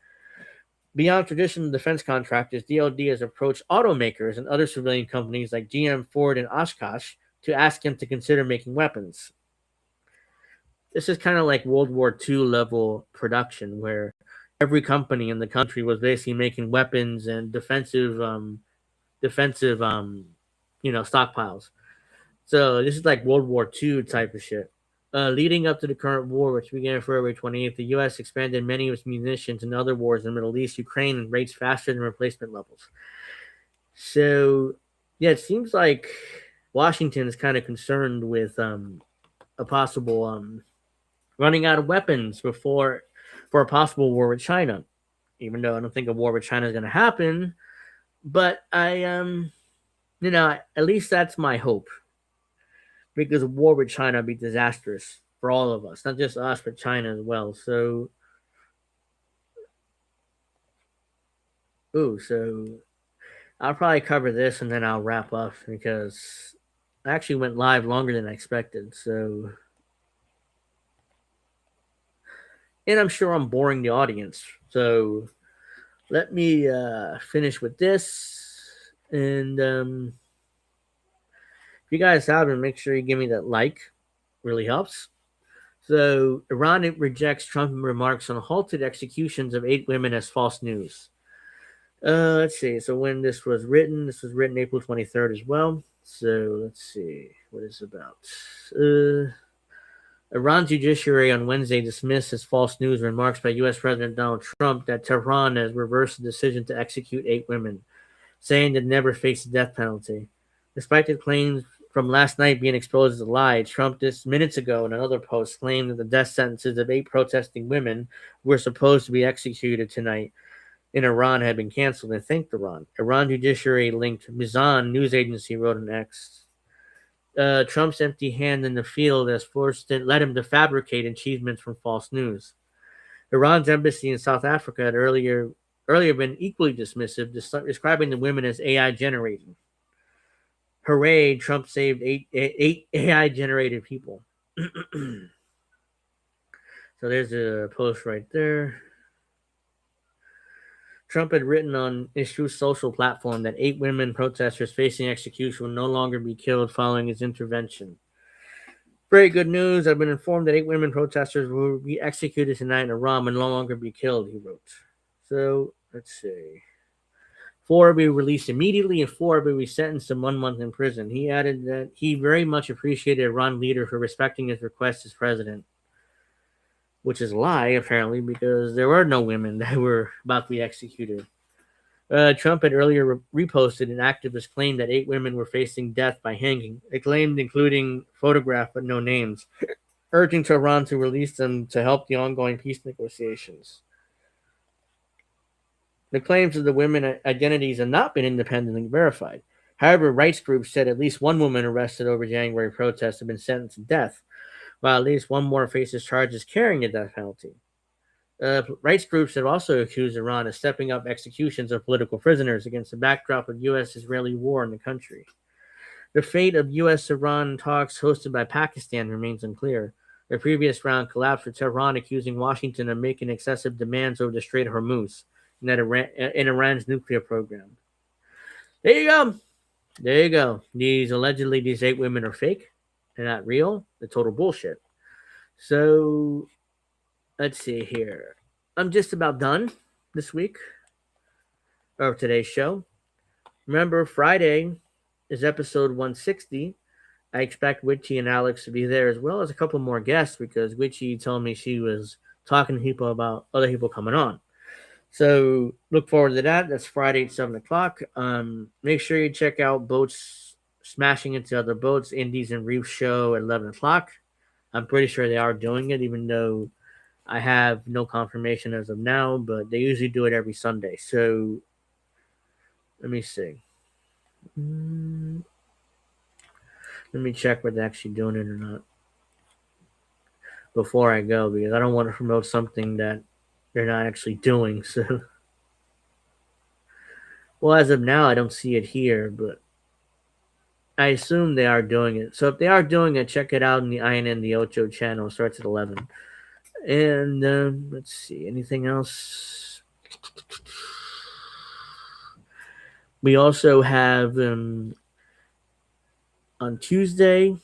Beyond traditional defense contractors, DoD has approached automakers and other civilian companies like GM, Ford, and Oshkosh to ask them to consider making weapons. This is kind of like World War II level production, where every company in the country was basically making weapons and defensive stockpiles. So this is like World War II type of shit. Leading up to the current war, which began February 28th, the U.S. expanded many of its munitions in other wars in the Middle East, Ukraine, and rates faster than replacement levels. So, yeah, it seems like Washington is kind of concerned with a possible running out of weapons for a possible war with China. Even though I don't think a war with China is going to happen, But at least that's my hope, because a war with China would be disastrous for all of us, not just us, but China as well. So I'll probably cover this and then I'll wrap up, because I actually went live longer than I expected. And I'm sure I'm boring the audience. So let me finish with this. And if you guys haven't, make sure you give me that like. Really helps. So Iran rejects Trump remarks on halted executions of 8 women as false news. Let's see. So when this was written April 23rd as well. So let's see what it's about. Iran's judiciary on Wednesday dismissed as false news remarks by U.S. President Donald Trump that Tehran has reversed the decision to execute 8 women, saying they'd never face the death penalty. Despite the claims from last night being exposed as a lie, Trump just minutes ago in another post claimed that the death sentences of 8 protesting women who were supposed to be executed tonight in Iran had been canceled, and thanked Iran. Iran judiciary linked Mizan news agency wrote an X. Trump's empty hand in the field has led him to fabricate achievements from false news. Iran's embassy in South Africa had earlier been equally dismissive, describing the women as AI generated. Hooray, Trump saved eight AI generated people. So there's a post right there. Trump had written on his Truth Social platform that 8 women protesters facing execution will no longer be killed following his intervention. Very good news. I've been informed that 8 women protesters will be executed tonight in Iran and no longer be killed, he wrote. So, let's see. 4 will be released immediately and 4 will be sentenced to 1 month in prison. He added that he very much appreciated Iran leader for respecting his request as president, which is a lie, apparently, because there were no women that were about to be executed. Trump had earlier reposted an activist claim that 8 women were facing death by hanging. It claimed including photograph but no names, urging Tehran to release them to help the ongoing peace negotiations. The claims of the women's identities have not been independently verified. However, rights groups said at least 1 woman arrested over January protests had been sentenced to death, while at least 1 more faces charges carrying the death penalty. Rights groups have also accused Iran of stepping up executions of political prisoners against the backdrop of U.S.-Israeli war in the country. The fate of U.S.-Iran talks hosted by Pakistan remains unclear. The previous round collapsed with Tehran accusing Washington of making excessive demands over the Strait of Hormuz in Iran's nuclear program. There you go. There you go. These 8 women are fake. They're not real. They're total bullshit. So let's see here. I'm just about done this week of today's show. Remember, Friday is episode 160. I expect Witchy and Alex to be there, as well as a couple more guests, because Witchy told me she was talking to people about other people coming on. So look forward to that. That's Friday at 7 o'clock. Make sure you check out Boats Smashing Into Other Boats, Indies and Reef show at 11 o'clock. I'm pretty sure they are doing it, even though I have no confirmation as of now, but they usually do it every Sunday. So let me see. Let me check whether they're actually doing it or not before I go, because I don't want to promote something that they're not actually doing. So, well, as of now, I don't see it here, but I assume they are doing it. So if they are doing it, check it out in the INN the Ocho channel. It starts at 11. And let's see, anything else? We also have on Tuesday,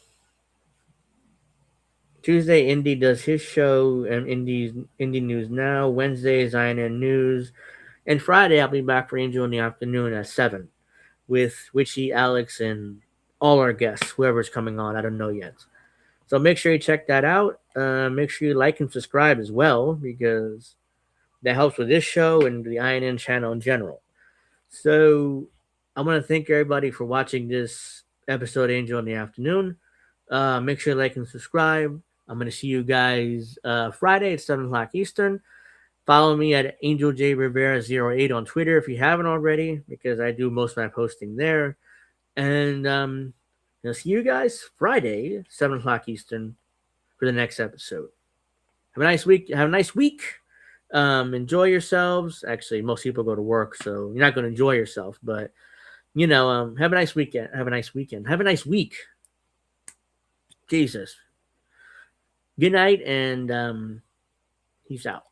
Indy does his show and Indie News Now. Wednesday is INN News. And Friday, I'll be back for Angel in the afternoon at 7 with Witchy, Alex, and all our guests, whoever's coming on. I don't know yet. So make sure you check that out. Make sure you like and subscribe as well, because that helps with this show and the INN channel in general. So I want to thank everybody for watching this episode of Angel in the Afternoon. Make sure you like and subscribe. I'm going to see you guys Friday at 7 o'clock Eastern. Follow me at Angel J Rivera 08 on Twitter if you haven't already, because I do most of my posting there. And I'll see you guys Friday, 7 o'clock Eastern, for the next episode. Have a nice week. Enjoy yourselves. Actually, most people go to work, so you're not going to enjoy yourself. But have a nice weekend. Have a nice weekend. Have a nice week. Jesus. Good night, and peace out.